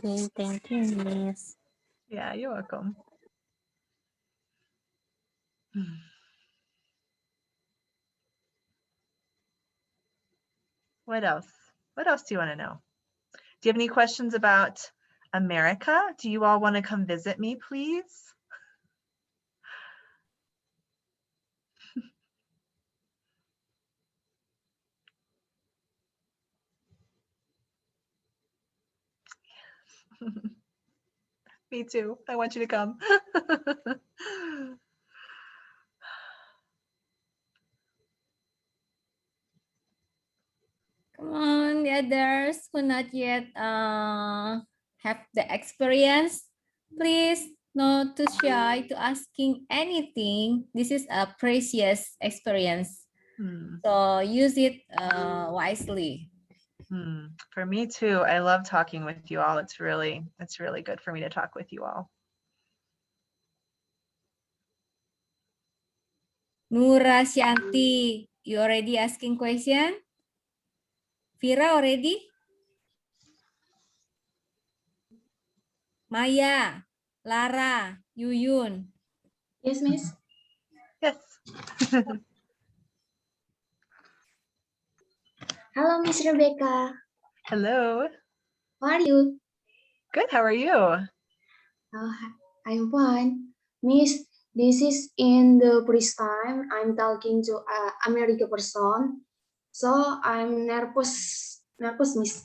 N: Okay, thank you, Miss.
B: Yeah, you're welcome. What else? What else do you want to know? Do you have any questions about America? Do you all want to come visit me, please? Me too. I want you to come.
D: Come on, the others who not yet have the experience, please not too shy to asking anything. This is a precious experience. So use it wisely.
B: For me too. I love talking with you all. It's really good for me to talk with you all.
D: Nura Shanti, You already asking question? Vira already? Maya, Lara, Yuyun.
F: Yes, Miss.
B: Yes.
F: Hello, Miss Rebecca.
B: Hello.
F: How are you?
B: Good. How are you?
F: I'm fine. Miss, this is in the first time I'm talking to American person. So I'm nervous, Miss.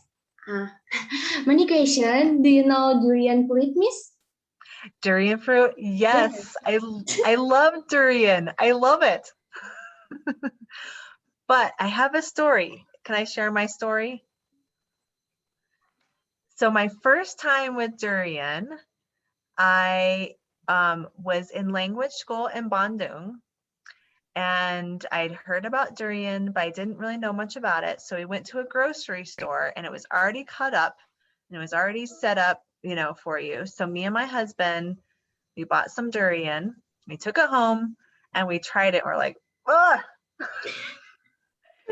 F: Many question. Do you know durian fruit, Miss?
B: Durian fruit. Yes. I love durian. I love it. But I have a story. Can I share my story? So my first time with durian, I was in language school in Bandung, and I'd heard about durian, but I didn't really know much about it. So we went to a grocery store, and it was already cut up, and it was already set up, you know, for you. So me and my husband, we bought some durian, we took it home, and we tried it. We're like, ugh,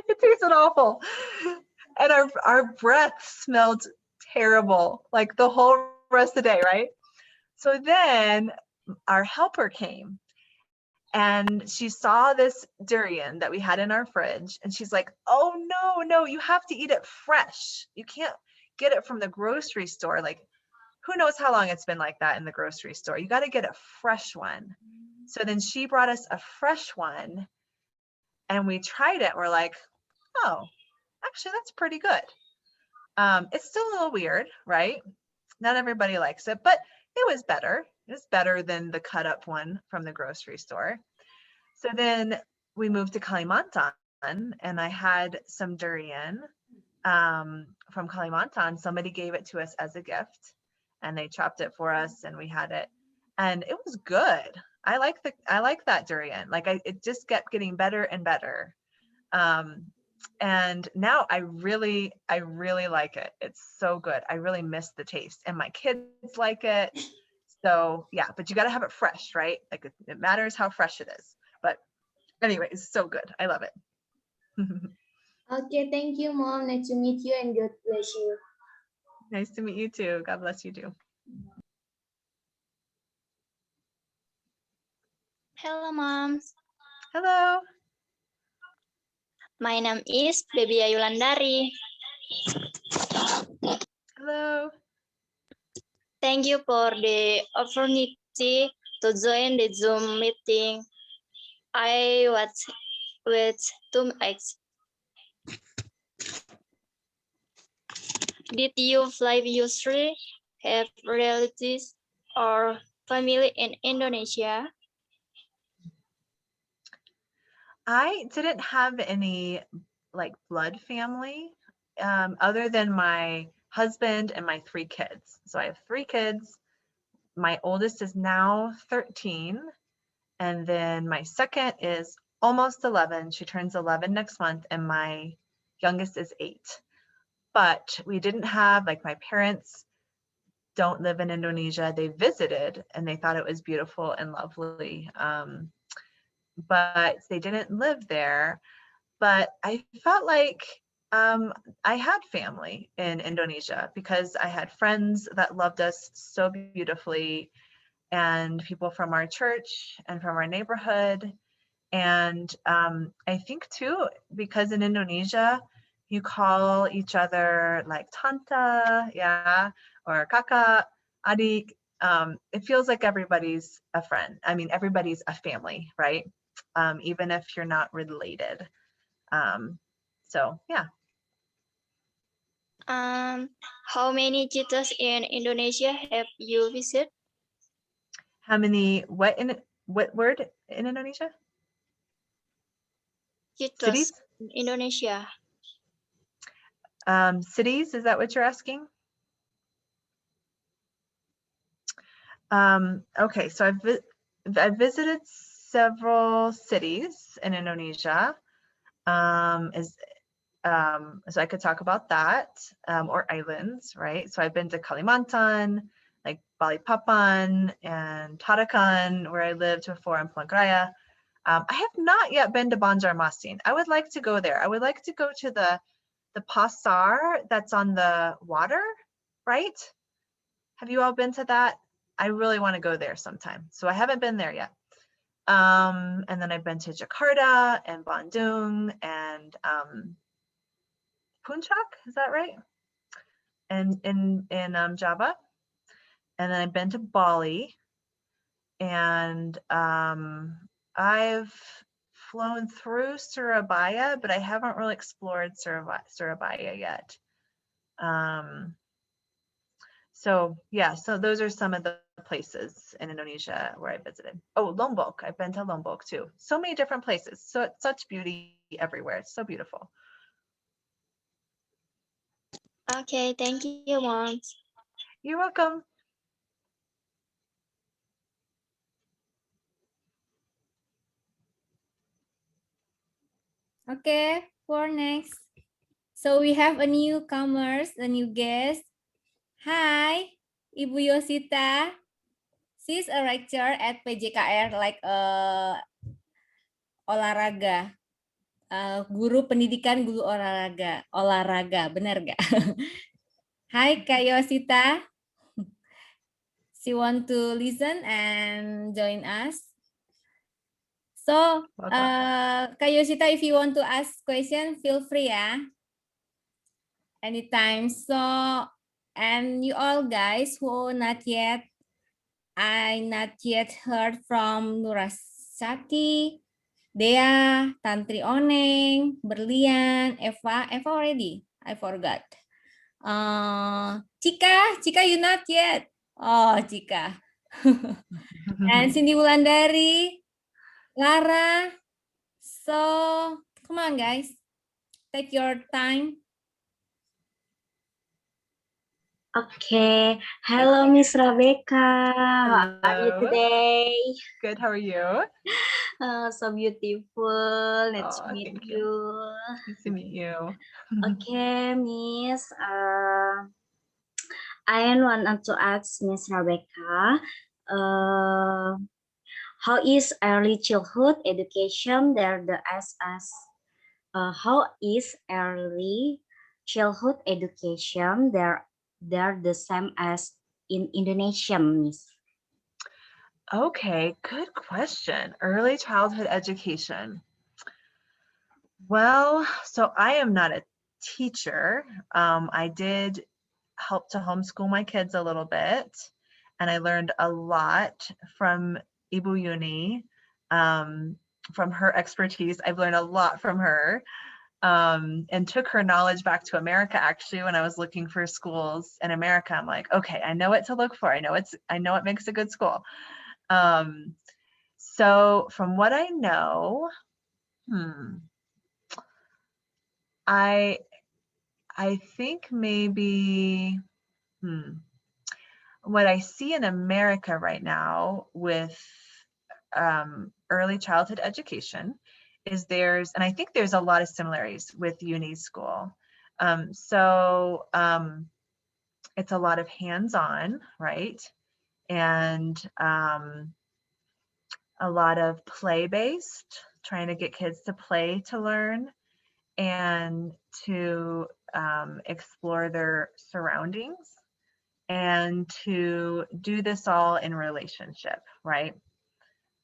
B: it tasted awful. And our breath smelled terrible, like the whole rest of the day, right? So then our helper came, and she saw this durian that we had in our fridge, and she's like, oh no, you have to eat it fresh. You can't get it from the grocery store. Like, who knows how long it's been like that in the grocery store. You got to get a fresh one. So then she brought us a fresh one, and we tried it. We're like, oh, actually that's pretty good. It's still a little weird, right? Not everybody likes it, but it was better. It was better than the cut up one from the grocery store. So then we moved to Kalimantan, and I had some durian from Kalimantan. Somebody gave it to us as a gift, and they chopped it for us, and we had it, and it was good. I like that durian. Like it just kept getting better and better. And now I really like it. It's so good. I really miss the taste, and my kids like it. So yeah, but you got to have it fresh, right? Like it matters how fresh it is. But anyway, it's so good. I love it.
F: Okay, thank you, Mom. Nice to meet you and God bless you.
B: Nice to meet you too. God bless you too.
O: Hello, Mom.
B: Hello.
O: My name is Baby Ayulandari.
B: Hello.
O: Thank you for the opportunity to join the Zoom meeting. I was with 2x. Did you fly usually have relatives or family in Indonesia?
B: I didn't have any like blood family other than my husband and my 3 kids. So I have 3 kids. My oldest is now 13, and then my second is almost 11. She turns 11 next month, and my youngest is 8. But we didn't have, like, my parents don't live in Indonesia. They visited, and they thought it was beautiful and lovely. But they didn't live there. But I felt like I had family in Indonesia because I had friends that loved us so beautifully, and people from our church and from our neighborhood. And I think too, because in Indonesia, you call each other like tante, yeah, or kakak, adik. It feels like everybody's a friend. I mean, everybody's a family, right? Even if you're not related. So yeah.
O: How many cities in Indonesia have you visited?
B: How many, what word in Indonesia?
O: Cities in Indonesia.
B: Cities, is that what you're asking? Okay, so I've visited several cities in Indonesia. So I could talk about that, or islands, right? So I've been to Kalimantan, like Balikpapan and Tarakan, where I lived before in Palangkaraya. I have not yet been to Banjarmasin. I would like to go there. I would like to go to the pasar that's on the water, right? Have you all been to that? I really want to go there sometime. So I haven't been there yet. And then I've been to Jakarta and Bandung and Puncak, is that right? And in Java. And then I've been to Bali. And I've flown through Surabaya, but I haven't really explored Surabaya yet. So yeah, so those are some of the places in Indonesia where I visited. Oh, Lombok, I've been to Lombok too. So many different places. So it's such beauty everywhere. It's so beautiful.
O: Okay, thank you, Mom.
B: You're welcome.
D: Okay, for next. So we have a newcomers, a new guest. Hi, Ibu Yosita. She's a lecturer at PJKR, like olahraga. Guru pendidikan, guru olahraga, benar gak? Hai Kak Yosita. She want to listen and join us. So, Kak Yosita, if you want to ask question, feel free ya. Anytime. So, and you all guys who I not yet heard from Nurasati, Dea, Tantri Oneng, Berlian, Eva already. I forgot. Cika, you not yet. Oh, Cika. And Cindy Wulandari, Lara. So, come on, guys. Take your time.
P: Okay. Hello, Miss Rebecca. How are you
B: Hello.
P: today?
B: Good. How are you?
P: So beautiful. Nice to meet
B: Thank
P: you.
B: Nice to meet you.
P: Okay, Miss. I want to ask Miss Rebecca. How is early childhood education there the SS? How is early childhood education there the same as in Indonesia, Miss?
B: Okay, good question. Early childhood education. Well, so I am not a teacher. I did help to homeschool my kids a little bit, and I learned a lot from Ibu Yuni, from her expertise. I've learned a lot from her, and took her knowledge back to America. Actually, when I was looking for schools in America, I'm like, okay, I know what to look for. I know it makes a good school. So from what I know, I think maybe what I see in America right now with early childhood education is and I think there's a lot of similarities with uni school. So it's a lot of hands-on, right? And a lot of play-based, trying to get kids to play to learn and to explore their surroundings and to do this all in relationship, right?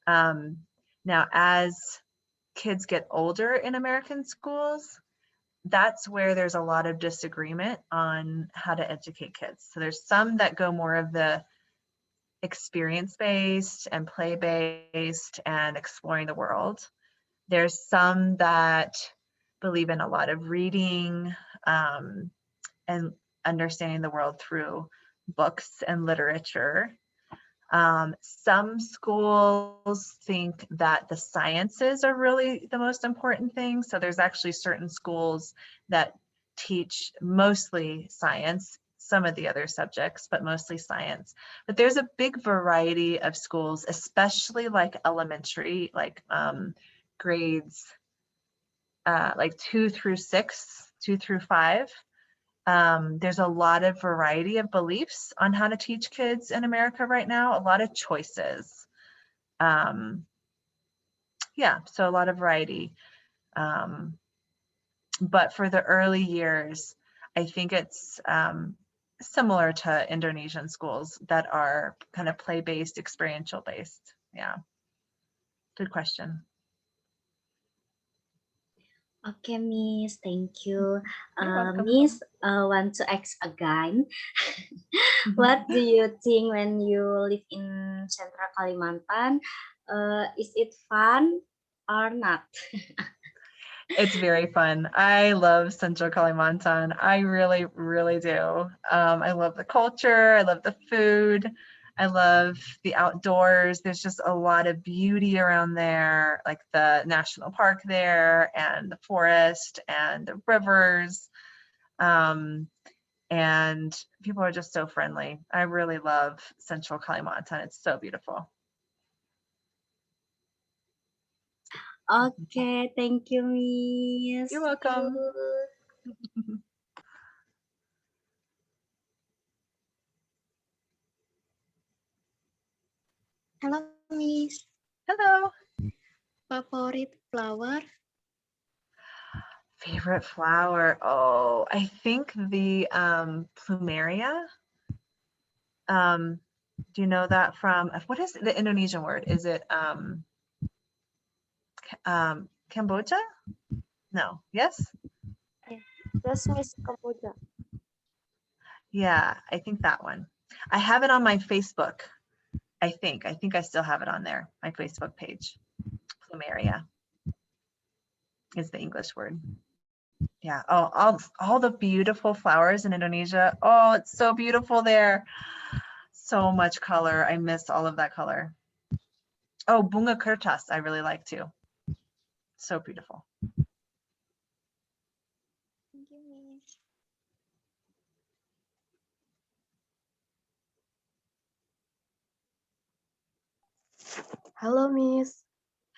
B: Now, as kids get older in American schools, that's where there's a lot of disagreement on how to educate kids. So there's some that go more of the experience-based and play-based and exploring the world. There's some that believe in a lot of reading and understanding the world through books and literature. Some schools think that the sciences are really the most important thing. So there's actually certain schools that teach mostly science, some of the other subjects, but mostly science. But there's a big variety of schools, especially like elementary, like grades like 2 through 6, 2 through 5. There's a lot of variety of beliefs on how to teach kids in America right now, a lot of choices. Yeah, so a lot of variety. But for the early years, I think it's similar to Indonesian schools that are kind of play-based, experiential-based. Yeah, good question.
P: Okay, Miss, thank you.
B: You're welcome.
P: Miss, want to ask again. What do you think when you live in Central Kalimantan? Is it fun or not?
B: It's very fun. I love Central Kalimantan. I really, really do. I love the culture. I love the food. I love the outdoors. There's just a lot of beauty around there, like the national park there and the forest and the rivers. And people are just so friendly. I really love Central Kalimantan. It's so beautiful.
P: Okay, thank you, Miss.
B: You're welcome.
J: Hello, Miss.
B: Hello.
J: Favorite flower?
B: Favorite flower? Oh, I think the plumeria. Do you know that from, what is the Indonesian word? Is it Cambodia? No. Yes?
C: Yes, Miss Kamboja.
B: Yeah, I think that one. I have it on my Facebook. I think I still have it on there, my Facebook page. Plumeria is the English word. Yeah. Oh, all the beautiful flowers in Indonesia. Oh, it's so beautiful there. So much color. I miss all of that color. Oh, bunga kertas I really like too. So beautiful.
J: Thank you, Miss.
Q: Hello, Miss.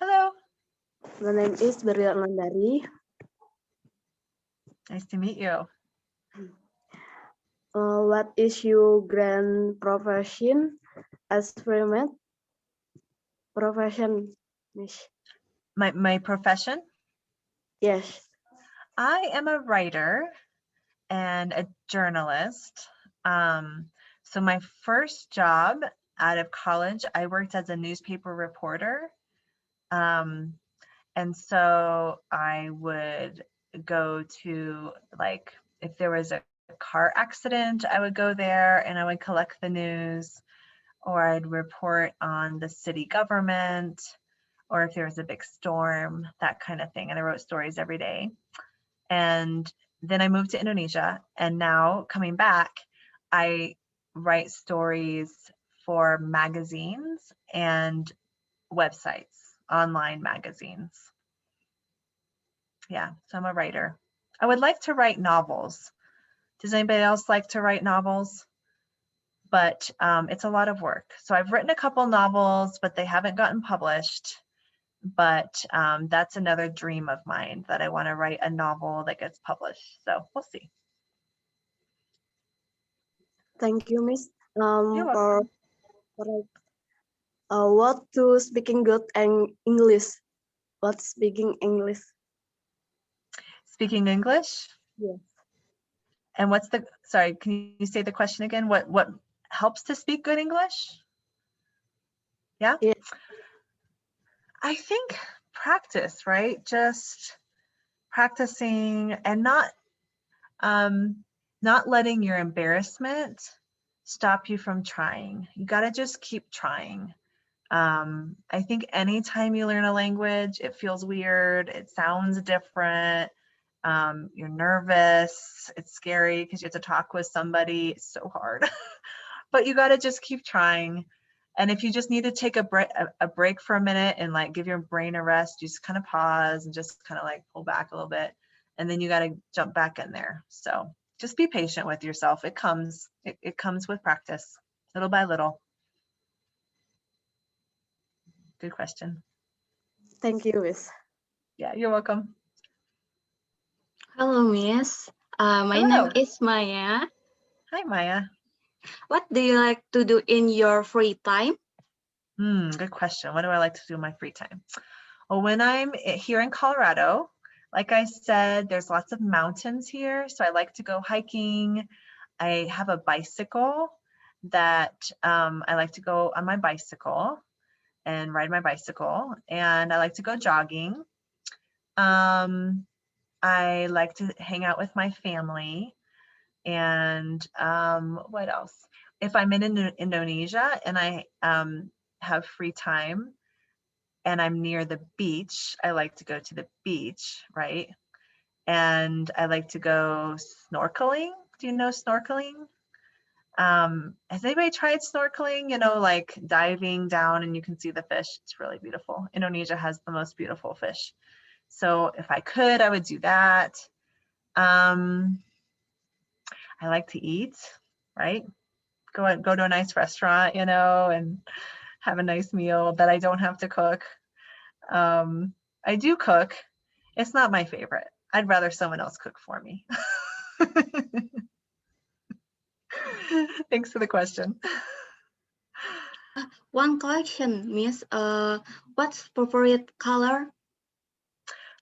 B: Hello.
Q: My name is Beria Nandari.
B: Nice to meet you.
Q: What is your grand profession? Experiment? Profession, Miss.
B: My profession?
Q: Yes.
B: I am a writer and a journalist. So my first job out of college, I worked as a newspaper reporter. And so I would go to, like, if there was a car accident, I would go there and I would collect the news, or I'd report on the city government, or if there was a big storm, that kind of thing. And I wrote stories every day. And then I moved to Indonesia, and now coming back, I write stories for magazines and websites, online magazines. Yeah, so I'm a writer. I would like to write novels. Does anybody else like to write novels? But it's a lot of work. So I've written a couple novels, but they haven't gotten published. But that's another dream of mine, that I want to write a novel that gets published. So we'll see.
Q: Thank you, Miss.
B: You're welcome.
Q: What to speaking good and English? What speaking English?
B: Speaking English?
Q: Yes.
B: And what's the, sorry, can you say the question again? What helps to speak good English? Yeah?
Q: Yeah.
B: I think practice, right? Just practicing and not letting your embarrassment stop you from trying. You got to just keep trying. I think anytime you learn a language, it feels weird. It sounds different. You're nervous. It's scary because you have to talk with somebody. It's so hard, but you got to just keep trying. And if you just need to take a break for a minute and like give your brain a rest, you just kind of pause and just kind of like pull back a little bit, and then you got to jump back in there. So just be patient with yourself. It comes with practice, little by little. Good question.
Q: Thank you, Miss.
B: Yeah, you're welcome.
R: Hello, Miss. My
B: Hello.
R: name is Maya.
B: Hi, Maya.
R: What do you like to do in your free time?
B: Good question. What do I like to do in my free time? Well, when I'm here in Colorado, like I said, there's lots of mountains here. So I like to go hiking. I have a bicycle that I like to go on my bicycle and ride my bicycle. And I like to go jogging. I like to hang out with my family. And what else? If I'm in Indonesia and I have free time and I'm near the beach, I like to go to the beach, right? And I like to go snorkeling. Do you know snorkeling? Has anybody tried snorkeling? You know, like diving down and you can see the fish. It's really beautiful. Indonesia has the most beautiful fish. So if I could, I would do that. I like to eat, right? Go to a nice restaurant, you know, and have a nice meal that I don't have to cook. I do cook. It's not my favorite. I'd rather someone else cook for me. Thanks for the question.
R: One question, Miss. What's favorite color?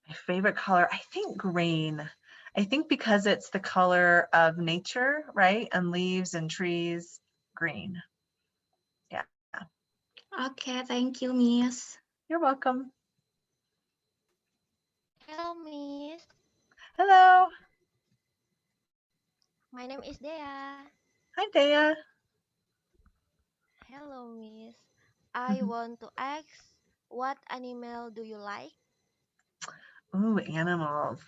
B: My favorite color, I think green. I think because it's the color of nature, right? And leaves and trees, green. Yeah.
R: Okay, thank you, Miss.
B: You're welcome.
S: Hello, Miss.
B: Hello.
S: My name is Dea.
B: Hi, Dea.
S: Hello, Miss. I want to ask, what animal do you like?
B: Ooh, animals.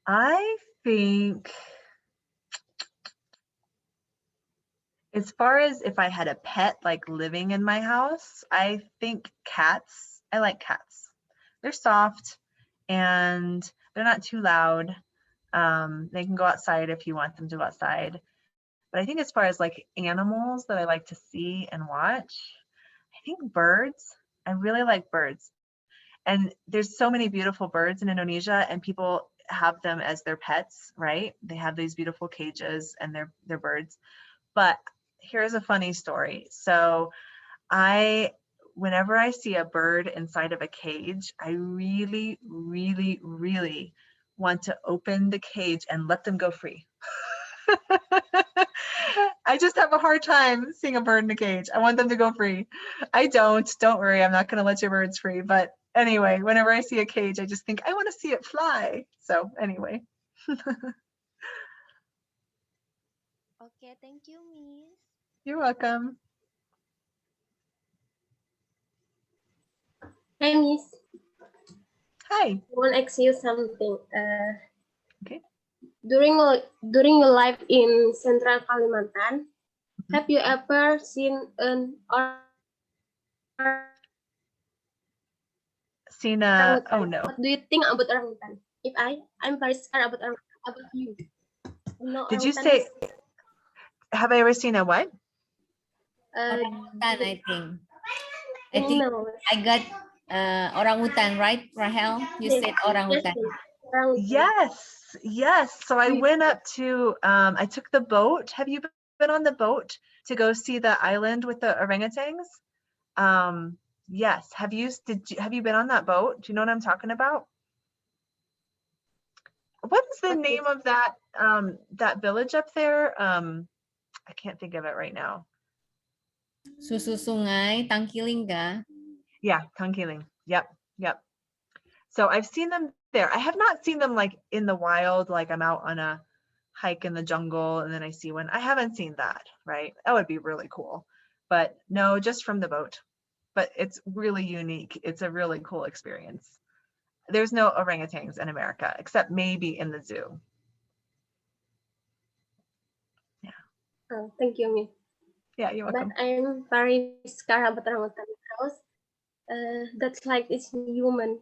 B: I think as far as if I had a pet like living in my house, I think cats. I like cats. They're soft and they're not too loud. They can go outside if you want them to go outside. But I think as far as like animals that I like to see and watch, I think birds. I really like birds. And there's so many beautiful birds in Indonesia and people have them as their pets, right? They have these beautiful cages and they're birds. But here's a funny story. So whenever I see a bird inside of a cage, I really, really, really want to open the cage and let them go free. I just have a hard time seeing a bird in a cage. I want them to go free. Don't worry, I'm not going to let your birds free. But anyway, whenever I see a cage, I just think I want to see it fly. So anyway.
S: Okay, thank you, Miss.
B: You're welcome.
L: Hi, Miss.
B: Hi.
L: I want to ask you something.
B: Okay.
L: During your life in Central Kalimantan, have you ever seen an orangutan?
B: Oh no.
L: What do you think about orangutan? I'm very scared about you. No,
B: Did you
L: orangutan
B: say, have I ever seen a what?
D: Orangutan, I think. I think
L: Animals.
D: I got orangutan, right, Rahel? You
L: Yes,
D: said orangutan.
B: Yes. So I went up to, I took the boat. Have you been on the boat to go see the island with the orangutans? Yes. Have you been on that boat? Do you know what I'm talking about? What's the name of that that village up there? I can't think of it right now.
D: Susu Sungai, Tangkiling.
B: Yeah, Tangkiling. Yep. So I've seen them there. I have not seen them like in the wild, like I'm out on a hike in the jungle and then I see one. I haven't seen that, right? That would be really cool. But no, just from the boat. But it's really unique. It's a really cool experience. There's no orangutans in America, except maybe in the zoo. Yeah.
L: Oh, thank you, Miss.
B: Yeah, you're welcome.
L: But I'm very scared about orangutan because that's like it's human.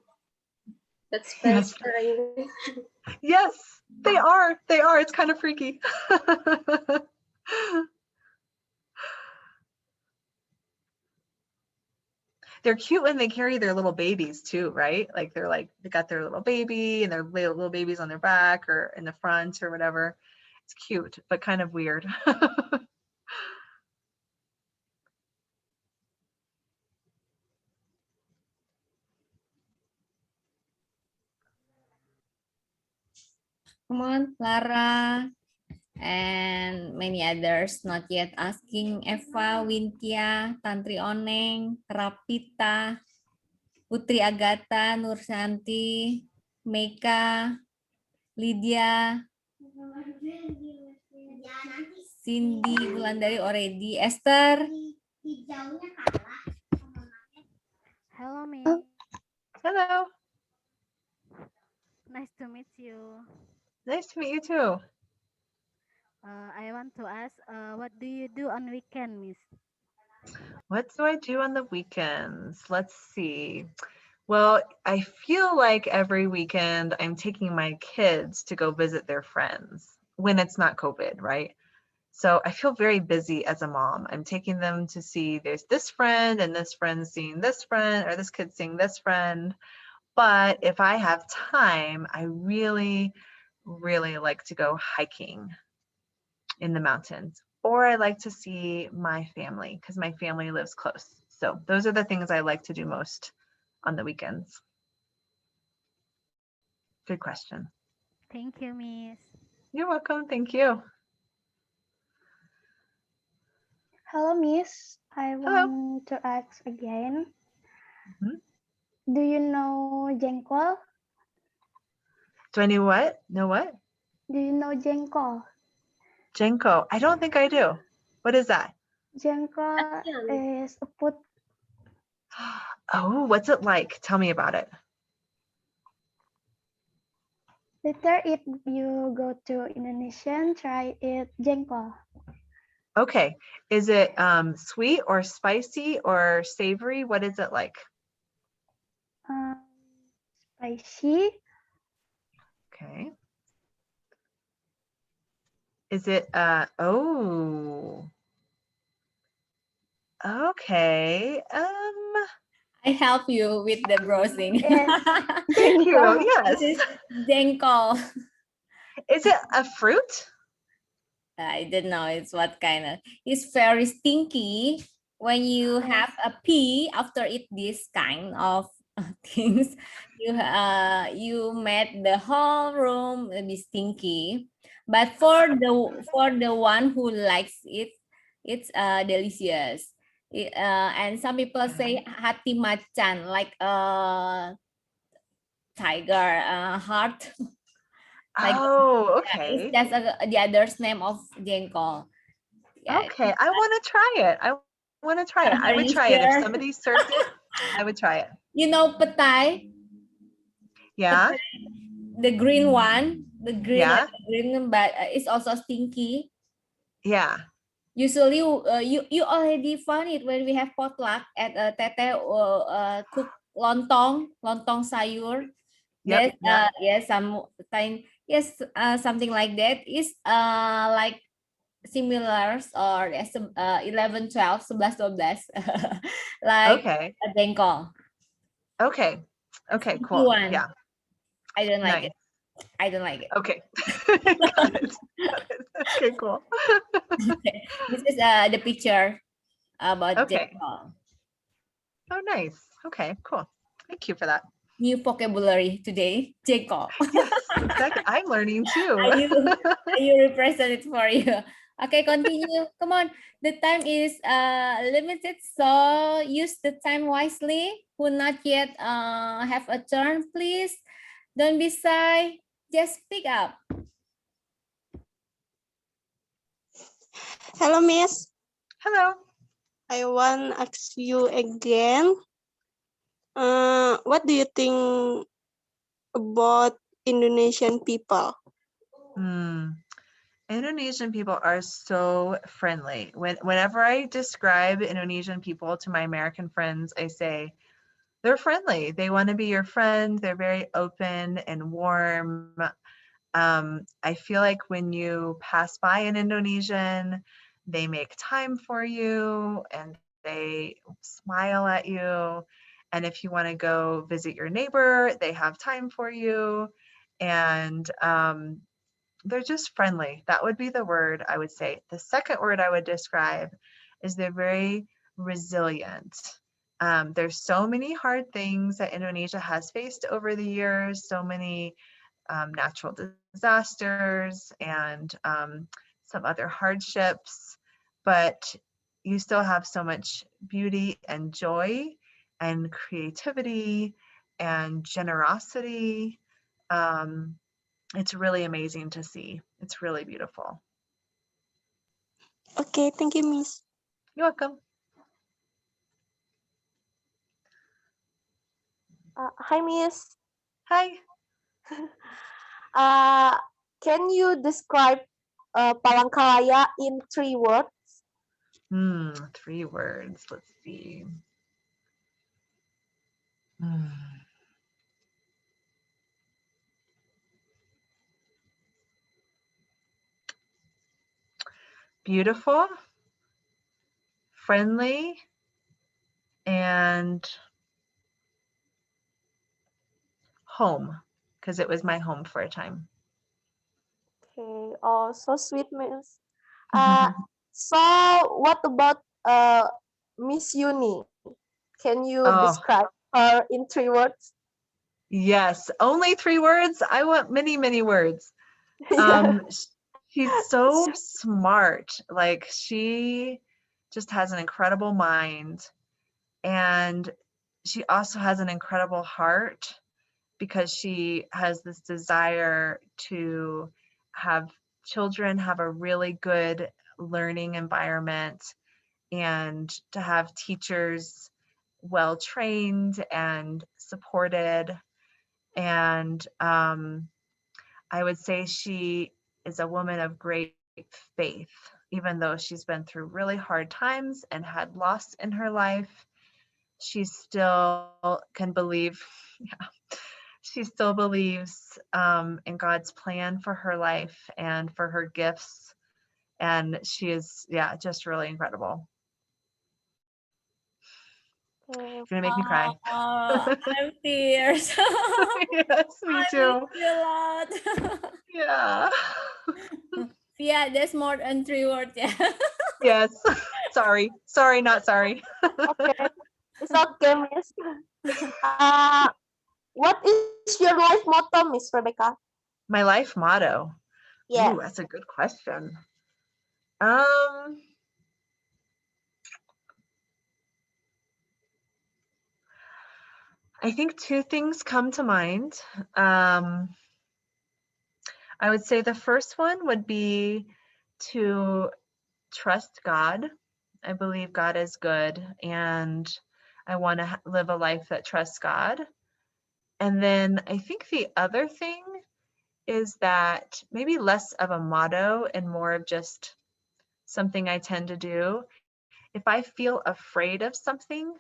L: That's very scary.
B: Yes, they are. It's kind of freaky. They're cute when they carry their little babies too, right? Like they got their little baby and their little babies on their back or in the front or whatever. It's cute, but kind of weird.
D: Come on, Lara. And many others not yet asking. Eva, Wintia, Tantri Oneng, Rapita, Putri Agatha, Nursanti, Meka, Lydia, Cindy, Wulandari already, Esther.
T: Hello, Miss.
B: Hello.
T: Nice to meet you.
B: Nice to meet you too.
T: I want to ask, what do you do on weekend, Miss?
B: What do I do on the weekends? Let's see. Well, I feel like every weekend I'm taking my kids to go visit their friends when it's not COVID, right? So I feel very busy as a mom. I'm taking them to see there's this friend and this friend seeing this friend or this kid seeing this friend. But if I have time, I really, really like to go hiking in the mountains, or I like to see my family because my family lives close. So those are the things I like to do most on the weekends. Good question.
T: Thank you, Miss.
B: You're welcome. Thank you.
H: Hello, Miss. I
B: Hello.
H: want to ask again.
B: Mhm.
H: Do you know jengkol?
B: Do I know what? Know what?
H: Do you know jengkol?
B: Jenko. I don't think I do. What is that?
H: Jengkol is a food.
B: Oh, what's it like? Tell me about it.
H: Later, if you go to Indonesia, try it jengkol.
B: Okay. Is it sweet or spicy or savory? What is it like?
H: Spicy.
B: Okay. Is it oh. Okay.
D: I help you with the browsing.
H: Yes.
B: Thank you. Yes.
D: This is jengkol.
B: Is it a fruit?
D: I don't know. It's what kind of. It's very stinky when you have a pee after eat this kind of things. You made the whole room be stinky. But for the one who likes it, it's delicious. And some people say hati macan, like tiger heart. Like
B: Oh,
D: yeah, it's
B: okay.
D: just the other's name of jengkol. Yeah.
B: Okay. I want to try it. I want to try it. I would try it. If somebody served it, I would try it.
D: You know petai?
B: Yeah.
D: The green one, the green,
B: Yeah.
D: green, but it's also stinky.
B: Yeah.
D: Usually, you already found it when we have potluck at Tete cook lontong sayur.
B: Yep.
D: There's yes, some kind, yes, something like that is like similar or 11, 12, 11, 12 like
B: Okay.
D: a jengkol.
B: Okay. Okay.
D: Stinky
B: Cool.
D: one.
B: Yeah.
D: I don't like
B: Nice.
D: it. I don't like it.
B: Okay. Got it. Okay. Cool.
D: Okay. This is the picture about
B: Okay.
D: jengkol.
B: Oh, nice. Okay. Cool. Thank you for that.
D: New vocabulary today, jengkol.
B: Yes, exactly. I'm learning too.
D: you represent it for you. Okay, continue. Come on. The time is limited, so use the time wisely. Who not yet have a turn, please. Don't be shy. Just speak up.
E: Hello, Miss.
B: Hello.
E: I want to ask you again. What do you think about Indonesian people?
B: Indonesian people are so friendly. Whenever I describe Indonesian people to my American friends, I say they're friendly. They want to be your friend. They're very open and warm. I feel like when you pass by an Indonesian, they make time for you and they smile at you. And if you want to go visit your neighbor, they have time for you. And they're just friendly. That would be the word I would say. The second word I would describe is they're very resilient. There's so many hard things that Indonesia has faced over the years, so many natural disasters and some other hardships, but you still have so much beauty and joy and creativity and generosity. It's really amazing to see. It's really beautiful.
C: Okay, thank you, Miss.
B: You're welcome.
C: Hi, Miss.
B: Hi.
C: Can you describe Palangkaraya in 3 words?
B: 3 words. Let's see. Beautiful, friendly, and home, because it was my home for a time.
C: Okay, oh, so sweet, Miss. So what about Miss Uni? Can you
B: Oh,
C: describe her in 3 words?
B: yes, only 3 words. I want many, many words.
C: Yeah.
B: She's so smart. Like, she just has an incredible mind, and she also has an incredible heart, because she has this desire to have children have a really good learning environment, and to have teachers well trained and supported. And I would say she is a woman of great faith, even though she's been through really hard times and had loss in her life. She still can believe, yeah, she still believes in God's plan for her life and for her gifts. And she is, yeah, just really incredible. You're gonna make me cry.
D: I'm tears.
B: Yes, me
D: I miss
B: too.
D: you a lot.
B: Yeah.
D: Yeah, there's more than 3 words. Yeah.
B: Yes. Sorry. Sorry, not sorry.
C: Okay, it's okay, Miss. What is your life motto, Miss Rebecca?
B: My life motto.
C: Yeah.
B: Ooh, that's a good question. I think 2 things come to mind. I would say the first one would be to trust God. I believe God is good, and I want to live a life that trusts God. And then I think the other thing is that maybe less of a motto and more of just something I tend to do. If I feel afraid of something,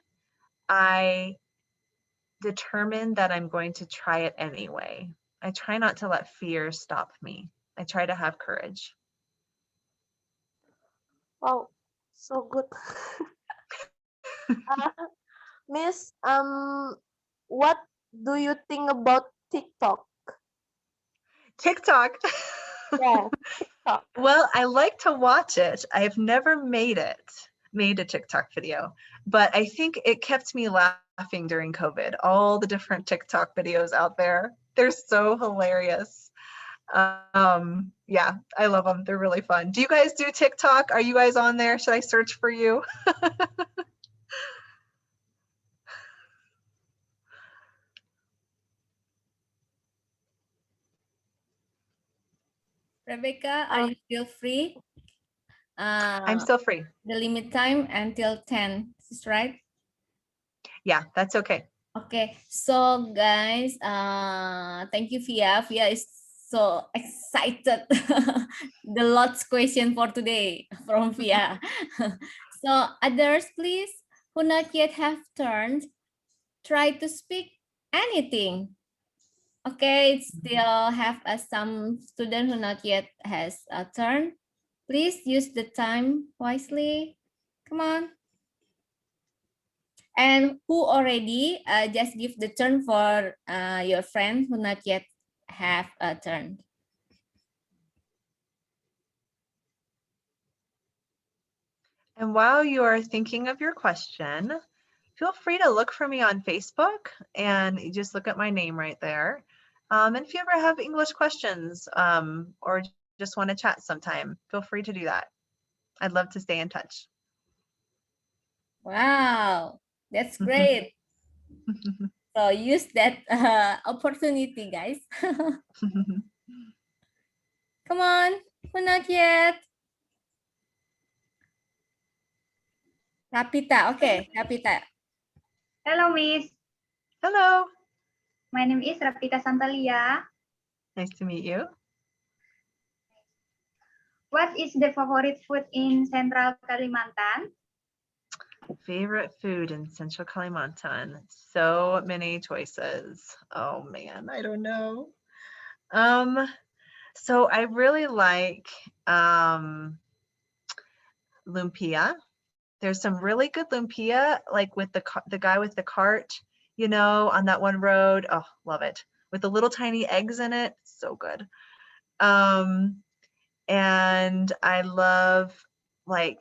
B: I determine that I'm going to try it anyway. I try not to let fear stop me. I try to have courage.
C: Wow, so good. Miss, what do you think about TikTok?
B: TikTok.
C: Yeah, TikTok.
B: Well, I like to watch it. I've never made a TikTok video, but I think it kept me laughing during COVID. All the different TikTok videos out there, they're so hilarious. Yeah, I love them. They're really fun. Do you guys do TikTok? Are you guys on there? Should I search for you?
D: Rebecca, are you still free?
B: I'm still free.
D: The limit time until 10, is right?
B: Yeah, that's okay.
D: Okay, so guys, thank you, Via. Via is so excited. The lots question for today from Via. So others, please, who not yet have turned, try to speak anything. Okay, still have some student who not yet has a turn. Please use the time wisely. Come on. And who already just give the turn for your friend who not yet have a turn.
B: And while you are thinking of your question, feel free to look for me on Facebook, and you just look at my name right there. And if you ever have English questions or just want to chat sometime, feel free to do that. I'd love to stay in touch.
D: Wow, that's great. So use that opportunity, guys. Come on, who not yet? Rapita, okay, Rapita.
U: Hello, Miss.
B: Hello.
U: My name is Rapita Santalia.
B: Nice to meet you.
U: What is the favorite food in Central Kalimantan?
B: Favorite food in Central Kalimantan? So many choices. Oh man, I don't know. So I really like lumpia. There's some really good lumpia, like with the guy with the cart, you know, on that one road. Oh, love it. With the little tiny eggs in it, so good. And I love like,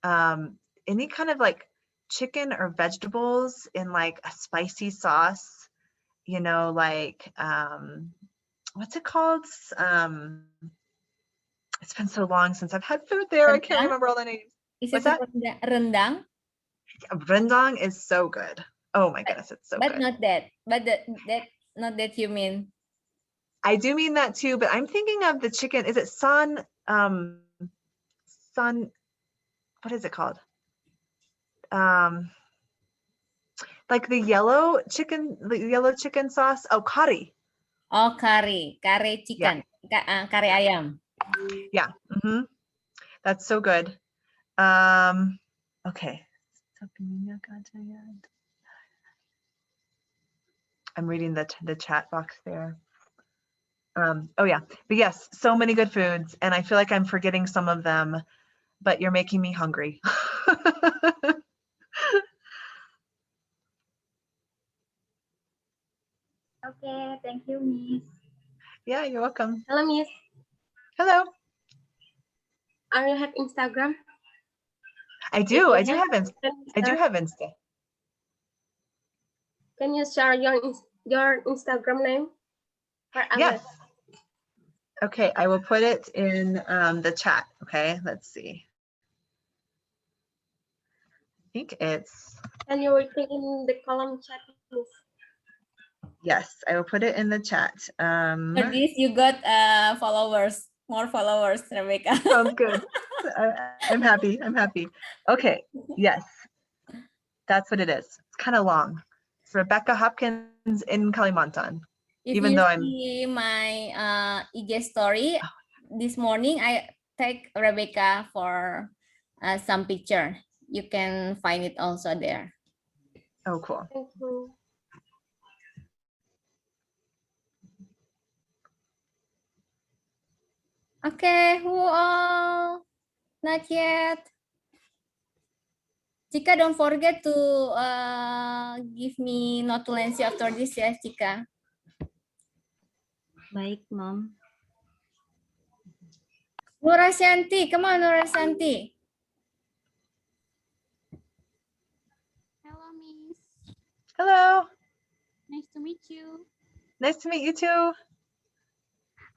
B: any kind of like chicken or vegetables in like a spicy sauce, you know, like, what's it called? It's been so long since I've had food there. I can't remember all the names.
D: Is
B: What's
D: it
B: that?
D: rendang?
B: Rendang is so good. Oh my goodness, it's so
D: but
B: good.
D: not that. But that not that you mean.
B: I do mean that too, but I'm thinking of the chicken. Is it what is it called? Like the yellow chicken sauce. Oh, curry.
D: Oh, curry chicken, curry ayam.
B: Yeah. That's so good. Okay. I'm reading the chat box there. Oh yeah, but yes, so many good foods, and I feel like I'm forgetting some of them, but you're making me hungry.
U: Okay, thank you, Miss.
B: Yeah, you're welcome.
L: Hello, Miss.
B: Hello.
L: Are you have Instagram?
B: I
L: If
B: do.
L: you
B: I do have
L: I do
B: have Insta.
L: Can you share your Instagram name for others?
B: Yes. Okay, I will put it in the chat. Okay, let's see. I think it's.
L: And you will put in the column chat, Miss.
B: Yes, I will put it in the chat.
D: For this, you got followers, more followers, Rebecca.
B: Sounds good. I'm happy. I'm happy. Okay. Yes, that's what it is. It's kind of long. It's Rebecca Hopkins in Kalimantan.
D: If
B: Even
D: you
B: though I'm.
D: see my IG story this morning, I take Rebecca for some picture. You can find it also there.
B: Oh, cool.
L: Thank you.
D: Okay, who all? Not yet. Chika, don't forget to give me notulensi after this ya, Chika.
P: Baik, Mom.
D: Nurasyanti, come on, Nurasyanti.
V: Hello, Miss.
B: Hello.
V: Nice to meet you.
B: Nice to meet you too.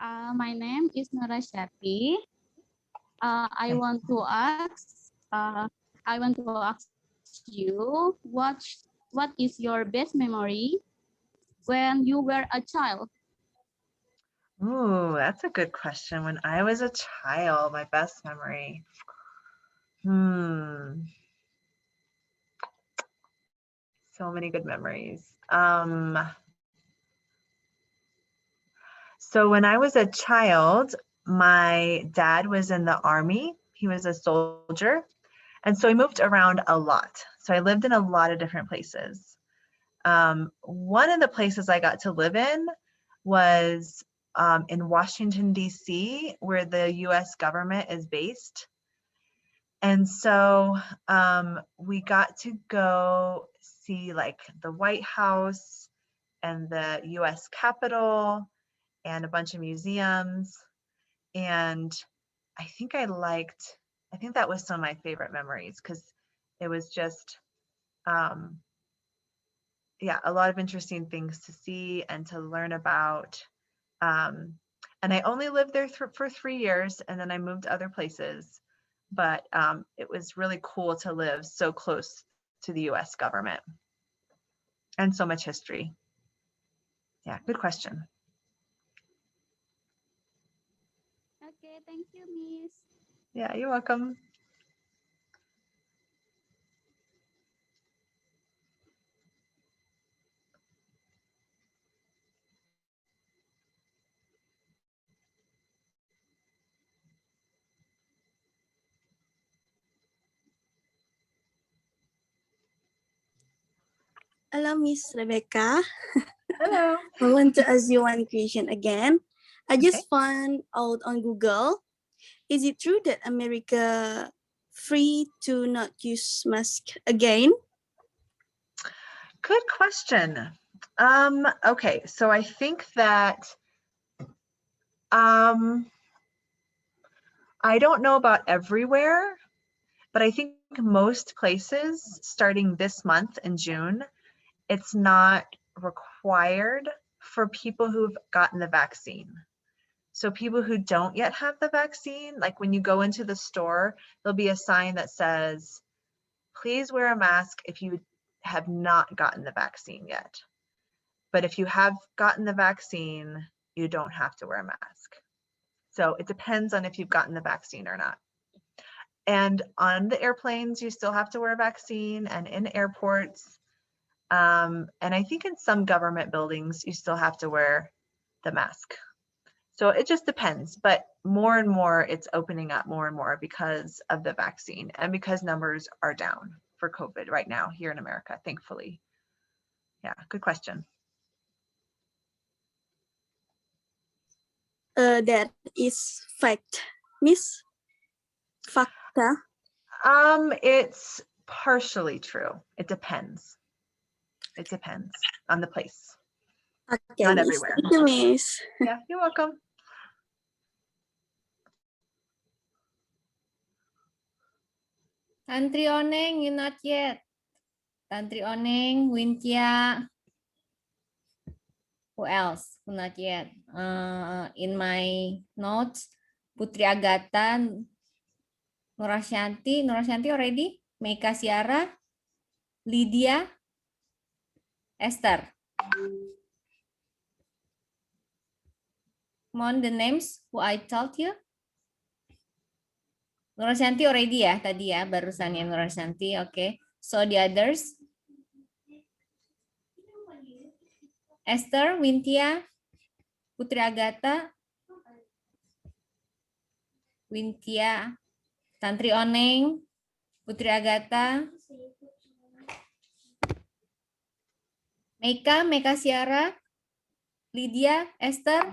V: My name is Nora Shati. I want to ask you what is your best memory when you were a child?
B: Ooh, that's a good question. When I was a child, my best memory. So many good memories. So when I was a child, my dad was in the army. He was a soldier. And so he moved around a lot. So I lived in a lot of different places. One of the places I got to live in was in Washington, D.C., where the US government is based. And so we got to go see like the White House and the US Capitol and a bunch of museums. And I think that was some of my favorite memories because it was just yeah, a lot of interesting things to see and to learn about. And I only lived there for 3 years, and then I moved to other places. But it was really cool to live so close to the US government and so much history. Yeah, good question.
V: Okay, thank you, Miss.
B: Yeah, you're welcome.
M: Hello, Miss Rebecca.
B: Hello.
M: I want to ask you one question again. I
B: Okay.
M: just found out on Google. Is it true that America free to not use mask again?
B: Good question. Okay, so I think that I don't know about everywhere, but I think most places starting this month in June, it's not required for people who've gotten the vaccine. So people who don't yet have the vaccine, like when you go into the store, there'll be a sign that says, please wear a mask if you have not gotten the vaccine yet. But if you have gotten the vaccine, you don't have to wear a mask. So it depends on if you've gotten the vaccine or not. And on the airplanes, you still have to wear a vaccine, and in airports. And I think in some government buildings, you still have to wear the mask. So it just depends, but more and more it's opening up more and more because of the vaccine and because numbers are down for COVID right now here in America, thankfully. Yeah, good question.
M: That is fact, Miss. Fakta.
B: It's partially true. It depends. It depends on the place.
M: Okay,
B: Not
M: Miss.
B: everywhere.
M: Thank you, Miss.
B: Yeah, you're welcome.
D: Tantri Oneng, you not yet. Tantri Oneng, Wintia. Who else? Who not yet? In my notes, Putri Agatha, Nurashanti already? Meika Siara, Lydia, Esther. Come on, the names who I told you. Nurashanti already ya tadi ya, barusan ya Nurashanti. Okay. So the others. Esther, Wintia, Putri Agatha, Wintia, Tantri Oneng, Putri Agatha, Meika Siara, Lydia, Esther.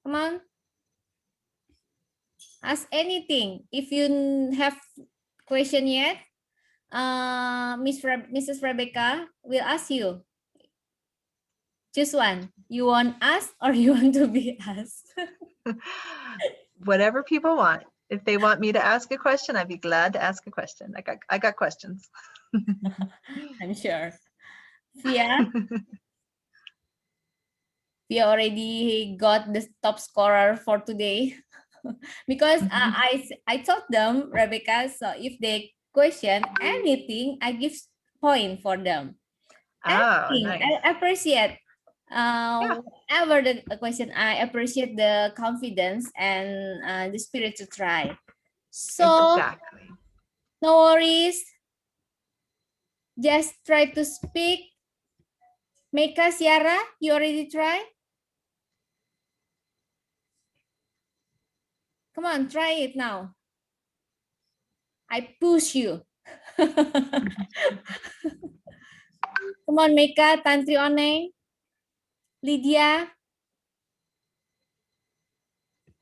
D: Come on. Ask anything. If you have question yet, Mrs. Rebecca will ask you. Choose one. You want asked or you want to be asked?
B: Whatever people want. If they want me to ask a question, I'd be glad to ask a question. I got questions.
D: I'm sure. Via already got the top scorer for today because I told them, Rebecca, so if they question anything, I give point for them.
B: Oh,
D: Anything.
B: nice.
D: I appreciate whatever the question. I appreciate the confidence and the spirit to try. So
B: Exactly.
D: no worries. Just try to speak. Meika, Ciara, you already try? Come on, try it now. I push you. Come on, Meika, Tantri Oneng, Lydia.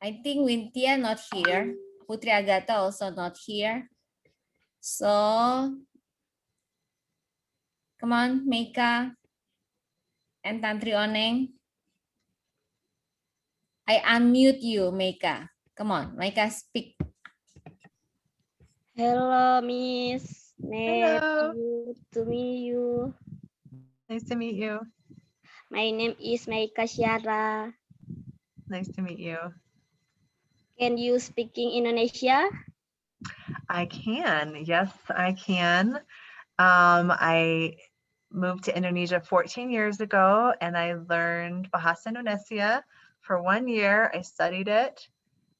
D: I think Wintia not here. Putri Agatha also not here. So, come on, Meika and Tantri Oneng. I unmute you, Meika. Come on, Meika, speak.
K: Hello, Miss.
A: Nice
B: Hello.
A: to meet you.
B: Nice to meet you.
A: My name is Meika Syara.
B: Nice to meet you.
A: Can you speaking Indonesia?
B: I can. Yes, I can. I moved to Indonesia 14 years ago and I learned Bahasa Indonesia for 1 year. I studied it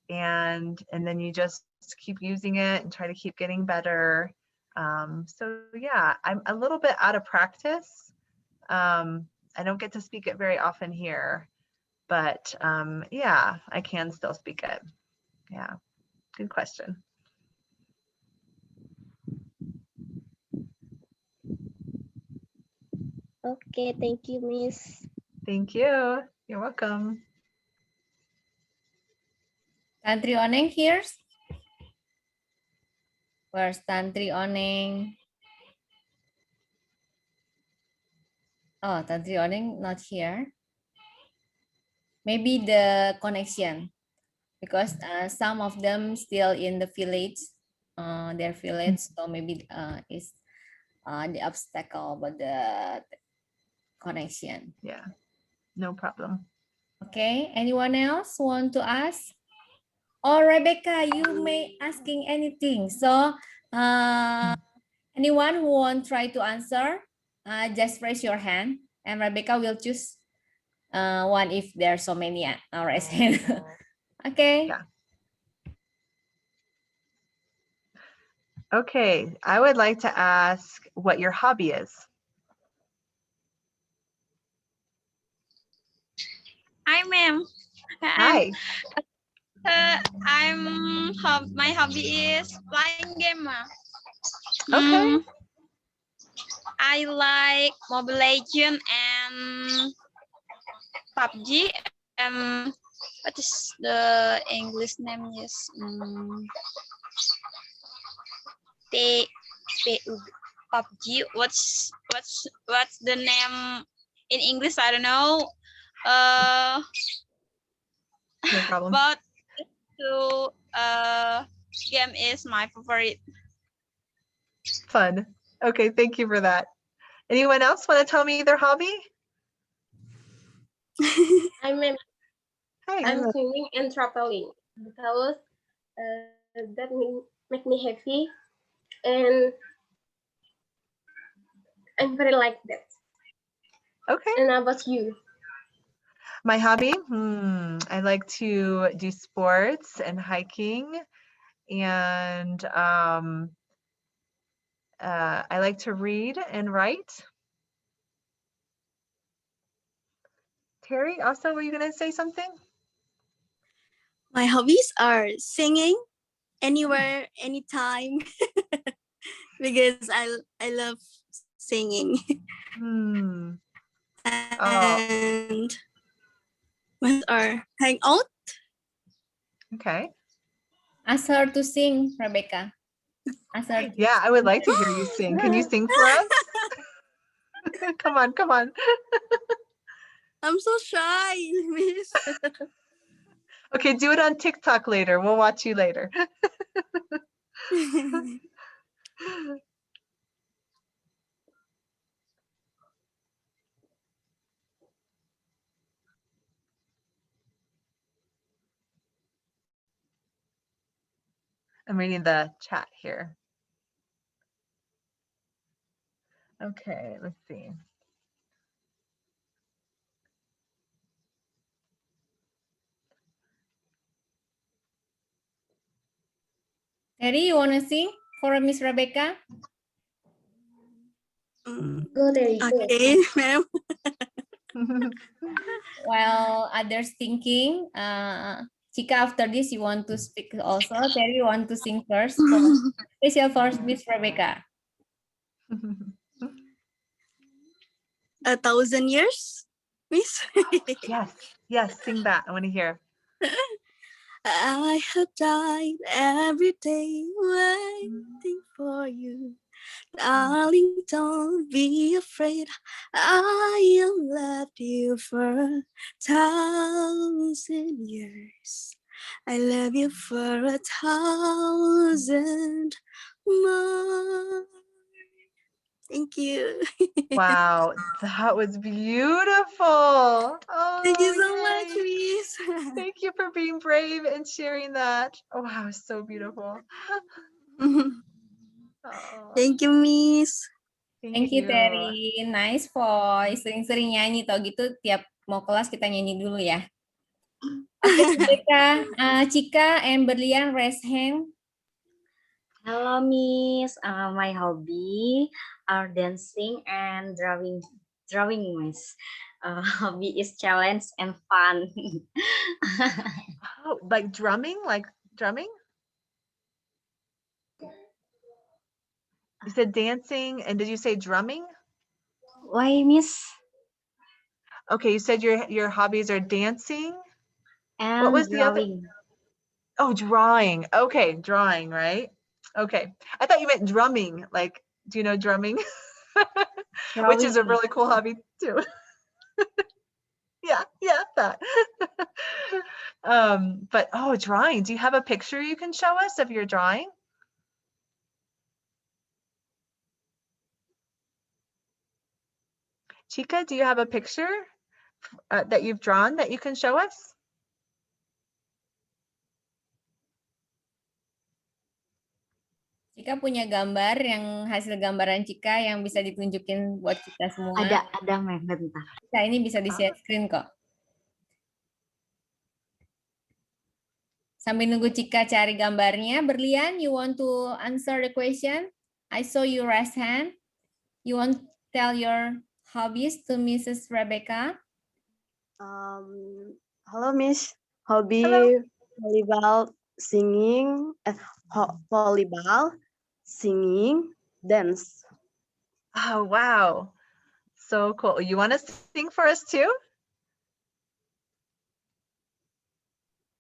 B: and then you just keep using it and try to keep getting better. So yeah, I'm a little bit out of practice. I don't get to speak it very often here, but yeah, I can still speak it. Yeah, good question.
A: Okay, thank you, Miss.
B: Thank you. You're welcome.
D: Tantri Oneng here? Where's Tantri Oneng? Oh, Tantri Oneng not here. Maybe the connection, because some of them still in the village, their village, so maybe is the obstacle about the connection.
B: Yeah, no problem.
D: Okay, anyone else want to ask? Or Rebecca, you may asking anything. So anyone who want try to answer, just raise your hand and Rebecca will choose one if there are so many raise hand. Okay.
B: Yeah. Okay, I would like to ask what your hobby is.
O: Hi, ma'am.
B: Hi.
O: My hobby is playing game.
B: Okay.
O: I like Mobile Legend and PUBG. What is the English name? Yes. T PUBG. What's the name in English? I don't know.
B: No problem.
O: But to game is my favorite.
B: Fun. Okay, thank you for that. Anyone else want to tell me their hobby?
L: I'm
B: Hi.
L: swimming and traveling because that make me happy, and I'm very like that.
B: Okay.
L: And how about you?
B: My hobby? I like to do sports and hiking, and I like to read and write. Terry, also, were you going to say something?
M: My hobbies are singing anywhere, anytime, because I love singing. And what are hang out?
B: Okay.
D: Ask her to sing, Rebecca. Ask her.
B: Yeah, I would like to hear you sing. Can you sing for us? Come on, come on.
M: I'm so shy, miss.
B: Okay, do it on TikTok later. We'll watch you later. I'm reading the chat here. Okay, let's see.
D: Terry, you want to sing for Miss Rebecca?
L: Go there.
M: Okay, ma'am.
D: While others thinking, Chika, after this, you want to speak also. Terry, you want to sing first? Special for Miss Rebecca.
M: 1,000 years, miss.
B: Yes, sing that. I want to hear.
M: I have died every day waiting for you. Darling, don't be afraid. I have loved you for 1,000 years. I love you for 1,000 more. Thank you.
B: Wow, that was beautiful.
M: Thank you
B: Oh,
M: so much,
B: yay.
M: Miss.
B: Thank you for being brave and sharing that. Oh, wow, so beautiful. Oh,
M: Thank you, Miss.
D: Thank
B: thank
D: you,
B: you.
D: Terry. Nice voice. Sering-sering nyanyi tau gitu. Tiap mau kelas kita nyanyi dulu ya. Oke, Cika and Berlian raise hand.
P: Hello, Miss. My hobby are dancing and drawing. Drawing, Miss. Hobby is challenge and fun.
B: Oh, like drumming? Like drumming? You said dancing, and did you say drumming?
P: Why, Miss?
B: Okay, you said your hobbies are dancing.
P: And
B: What was the other?
P: drawing.
B: Oh, drawing. Okay, drawing, right? Okay. I thought you meant drumming. Like, do you know drumming? Which is a
P: Drawing.
B: really cool hobby too. Yeah, that. But oh, drawing. Do you have a picture you can show us of your drawing? Chica, do you have a picture that you've drawn that you can show us?
D: Cika punya gambar yang hasil gambaran Cika yang bisa ditunjukin buat kita semua.
P: Ada, Mem, bentar.
D: Cika ini bisa di share screen kok. Sambil nunggu Cika cari gambarnya, Berlian, you want to answer the question? I saw you raise hand. You want to tell your hobbies to Mrs. Rebecca?
Q: Hello, Miss. Hobby
B: Hello.
Q: volleyball, singing, volleyball, singing, dance.
B: Oh, wow. So cool. You want to sing for us too?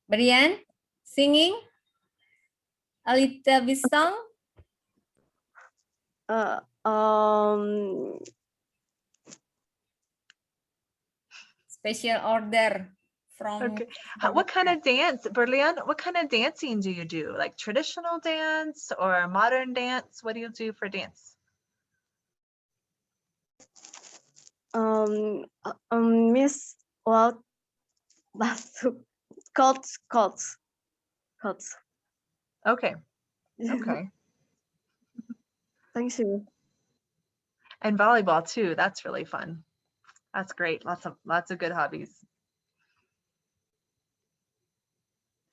D: Brian, singing a little bit song? Special order from.
B: Okay. What kind of dance, Berlian? What kind of dancing do you do? Like traditional dance or modern dance? What do you do for dance?
Q: Miss, what? Colts.
B: Okay. Okay.
Q: Thank you.
B: And volleyball too. That's really fun. That's great. Lots of good hobbies.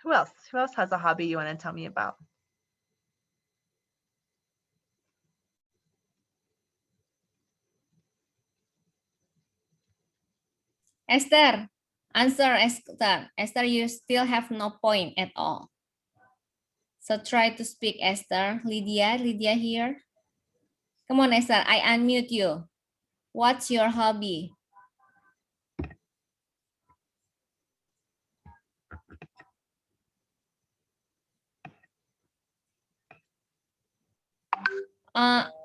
B: Who else? Who else has a hobby you want to tell me about?
D: Esther, answer Esther. Esther, you still have no point at all. So try to speak, Esther. Lydia here. Come on, Esther, I unmute you. What's your hobby?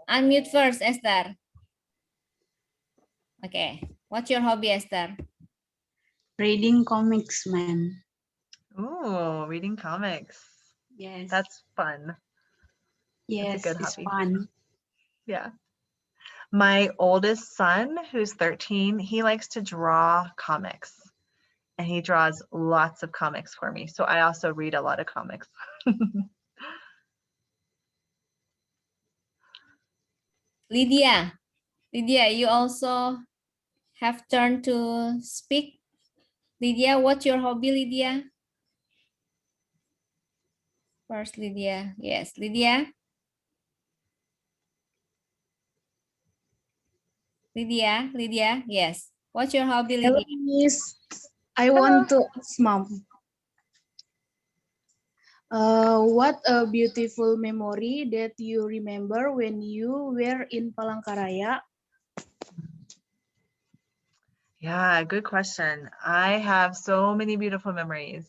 D: Unmute first, Esther. Okay, what's your hobby, Esther?
R: Reading comics, man.
B: Ooh, reading comics.
R: Yes.
B: That's fun.
R: Yes,
B: That's a good
R: it's
B: hobby.
R: fun.
B: Yeah. My oldest son, who's 13, he likes to draw comics. And he draws lots of comics for me. So I also read a lot of comics.
D: Lydia, you also have turn to speak. Lydia, what's your hobby, Lydia? First, Lydia. Yes, Lydia. Lydia, yes. What's your hobby,
R: Hello,
D: Lydia?
R: Miss. I want to ask Mom. What a beautiful memory that you remember when you were in Palangkaraya.
B: Yeah, good question. I have so many beautiful memories.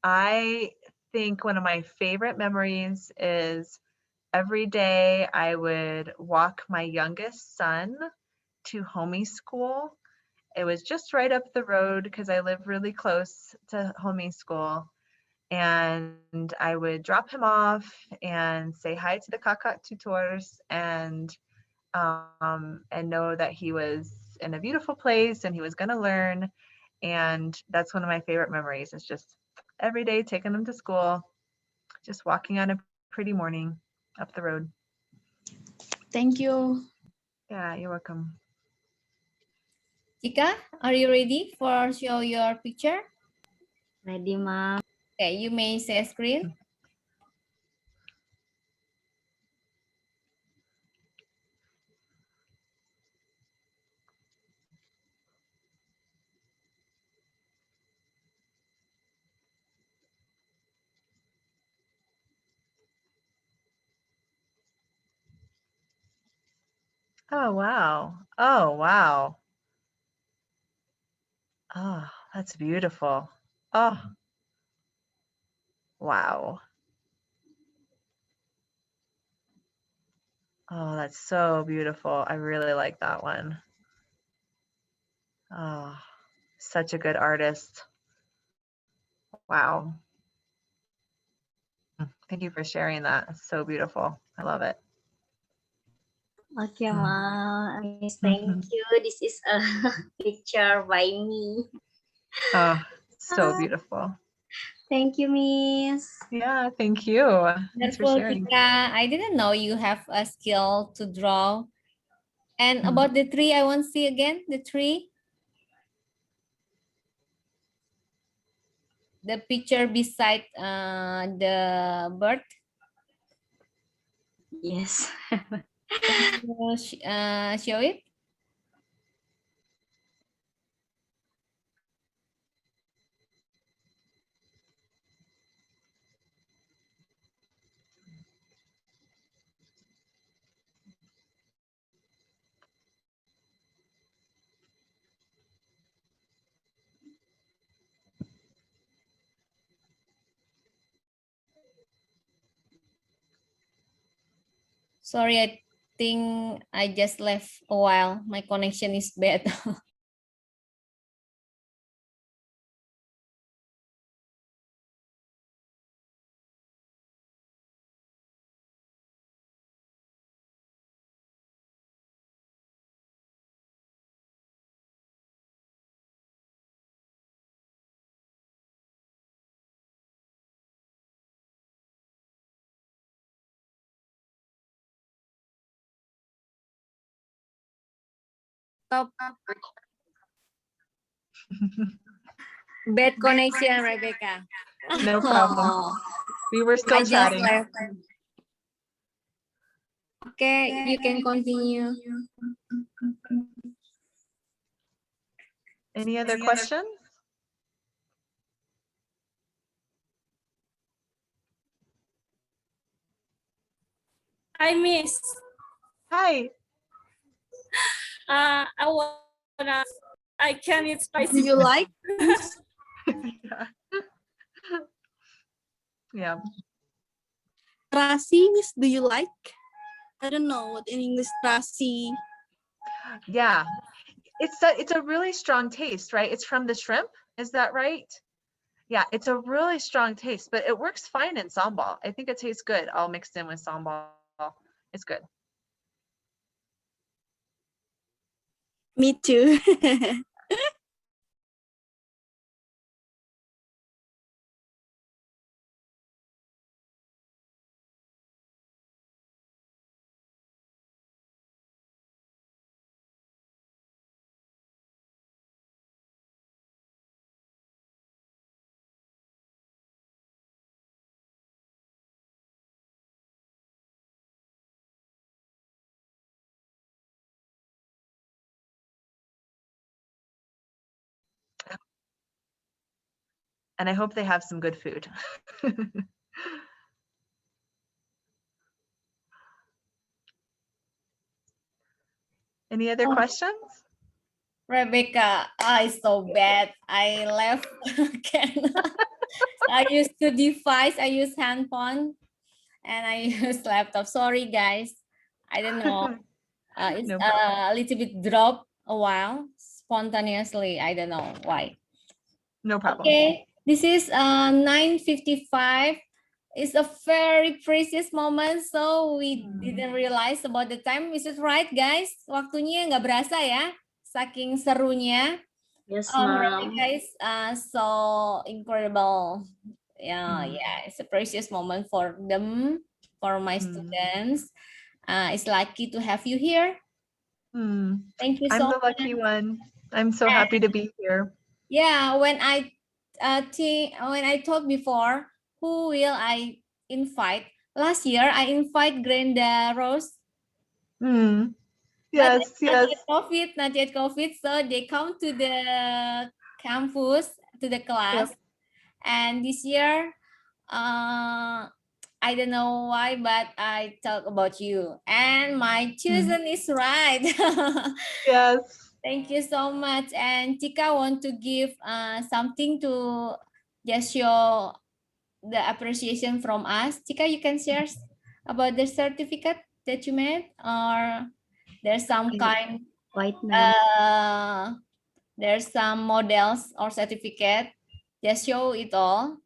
B: I think one of my favorite memories is every day I would walk my youngest son to homie school. It was just right up the road because I live really close to homie school. And I would drop him off and say hi to the kakak tutors and and know that he was in a beautiful place and he was going to learn. And that's one of my favorite memories, is just every day taking him to school, just walking on a pretty morning up the road.
R: Thank you.
B: Yeah, you're welcome.
D: Chika, are you ready for show your picture?
P: Ready, Mom.
D: Okay, you may share screen.
B: Oh, wow. Oh, wow. Oh, that's beautiful. Oh, wow. Oh, that's so beautiful. I really like that one. Oh, such a good artist. Wow. Thank you for sharing that. It's so beautiful. I love it.
P: Okay, Mom. Miss, thank you. This is a picture by me.
B: Oh, so beautiful.
P: Thank you, Miss.
B: Yeah, thank you. Thanks for
D: Wonderful,
B: sharing.
D: Chika. I didn't know you have a skill to draw. And about the tree, I want to see again the tree. The picture beside the bird.
P: Yes.
D: Can you show it? Sorry, I think I just left a while. My connection is bad. Stop. Bad connection, Rebecca.
B: No problem. We were still
D: I just
B: chatting.
D: left. Okay, you can continue.
B: Any other questions?
G: Hi, Miss.
B: Hi.
G: I wanna. I can eat spicy.
M: Do you like?
B: Yeah. Yeah.
M: Terasi, Miss, do you like? I don't know what in English terasi.
B: Yeah. It's a really strong taste, right? It's from the shrimp. Is that right? Yeah, it's a really strong taste, but it works fine in sambal. I think it tastes good all mixed in with sambal. It's good.
M: Me too.
B: And I hope they have some good food. Any other questions?
D: Rebecca, it's so bad. I left again. I used two device. I use handphone and I use laptop. Sorry, guys. I don't know. It's
B: No problem.
D: a little bit drop a while spontaneously. I don't know why.
B: No problem.
D: Okay, this is 9:55. It's a very precious moment, so we didn't realize about the time. Is it right, guys? Waktunya nggak berasa ya, saking serunya.
P: Yes,
D: Really,
P: ma'am.
D: guys, so incredible. Yeah, it's a precious moment for them, for my students. It's lucky to have you here. Thank you
B: I'm
D: so
B: the lucky
D: much.
B: one. I'm so happy to be here.
D: Yeah, when I talked before, who will I invite? Last year I invite Granda Rose, but
B: Yes, yes.
D: not yet COVID, so they come to the campus, to the class, and this year, I don't know why, but I talk about you, and my chosen is right.
B: Yes.
D: Thank you so much. And Chika want to give something to just show the appreciation from us. Chika, you can share about the certificate that you made, or there's some kind,
P: White man.
D: there's some models or certificate. Just show it all.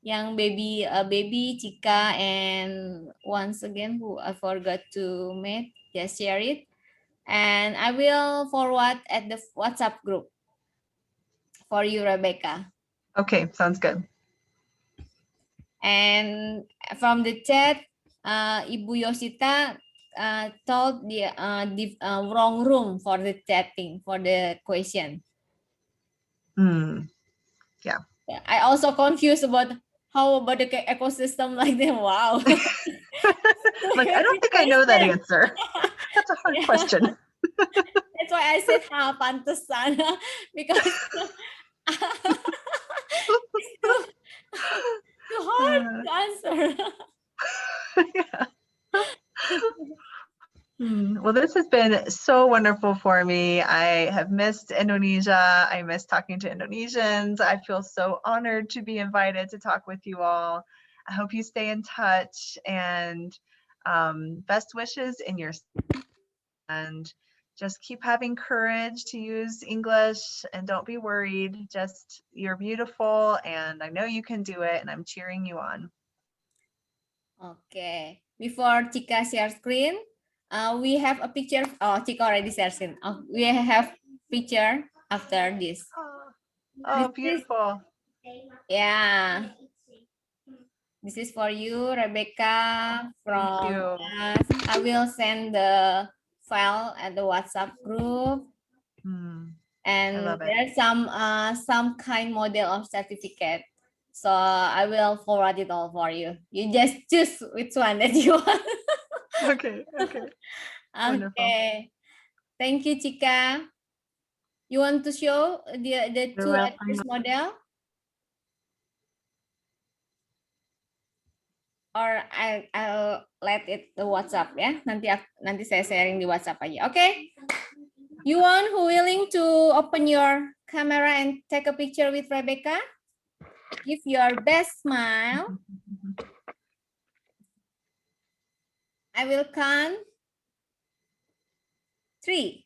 D: Yang baby Chika, and once again who I forgot to make, just share it. And I will forward at the WhatsApp group for you, Rebecca.
B: Okay, sounds good.
D: And from the chat, Ibu Yosita told the wrong room for the chatting, for the question.
B: Yeah.
D: I also confused about how about the ecosystem like them. Wow.
B: Like, I don't think I know that answer. That's a hard question.
D: That's why I said pantesan, because it's too hard to answer.
B: Well, this has been so wonderful for me. I have missed Indonesia. I miss talking to Indonesians. I feel so honored to be invited to talk with you all. I hope you stay in touch, and best wishes in your, and just keep having courage to use English, and don't be worried. Just, you're beautiful, and I know you can do it, and I'm cheering you on.
D: Okay, before Chika share screen, we have a picture. Oh, Chika already share screen. Oh, we have picture after this.
B: Oh, beautiful.
D: Yeah. This is for you, Rebecca, from us. I will send the file at the WhatsApp group. And
B: love it.
D: there's some kind model of certificate. So I will forward it all for you. You just choose which one that you want.
B: Okay. Wonderful.
D: Okay. Thank you, Chika. You want to show the two actors model? Or I'll let it the WhatsApp ya. Nanti saya sharing di WhatsApp aja. Okay. You want who willing to open your camera and take a picture with Rebecca? Give your best smile. I will count 3,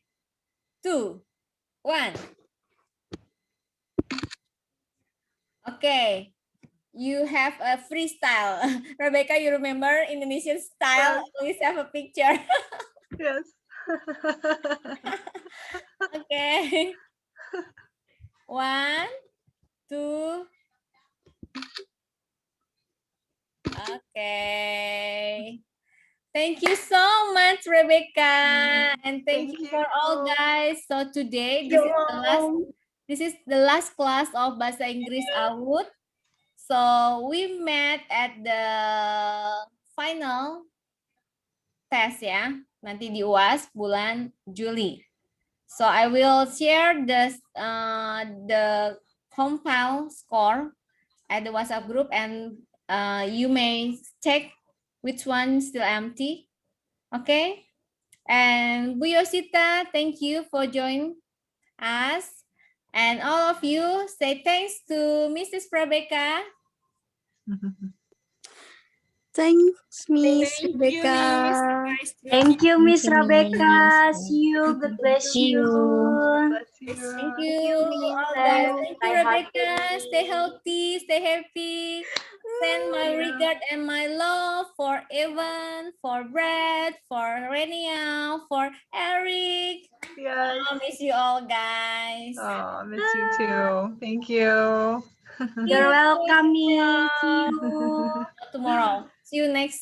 D: 2, 1. Okay. You have a freestyle. Rebecca, you remember Indonesian style? Always have a picture.
B: Yes.
D: Okay. 1, 2. Okay. Thank you so much, Rebecca, and thank you for all guys. So today this is the last class of Bahasa Inggris AWUD. So we met at the final test ya, nanti di UAS bulan Juli. So I will share the compile score at the WhatsApp group, and you may check which one is still empty. Okay. And Bu Yosita, thank you for joining us. And all of you say thanks to Mrs. Rebecca.
M: Thanks, Miss
D: Thank you,
M: Rebecca.
D: Miss.
P: Thank you, Miss
D: Thank you,
P: Rebecca.
D: Miss.
P: See you. God bless
D: See
P: you.
D: you.
P: Thank
D: you
P: you,
D: all
P: Miss.
D: guys. Thank you,
P: Stay
D: Rebecca.
P: happy.
D: Stay healthy. Stay happy. Send my
B: Yeah.
D: regard and my love for Evan, for Brad, for Renia, for Eric.
B: Yes.
D: I miss you all, guys.
B: Oh, miss you too. Thank you.
P: You're welcome, Miss. See you.
D: Not tomorrow. See you next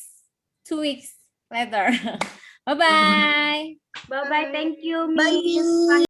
D: 2 weeks later. Bye-bye.
P: Bye-bye. Thank you,
C: Bye,
P: Miss.
C: Miss.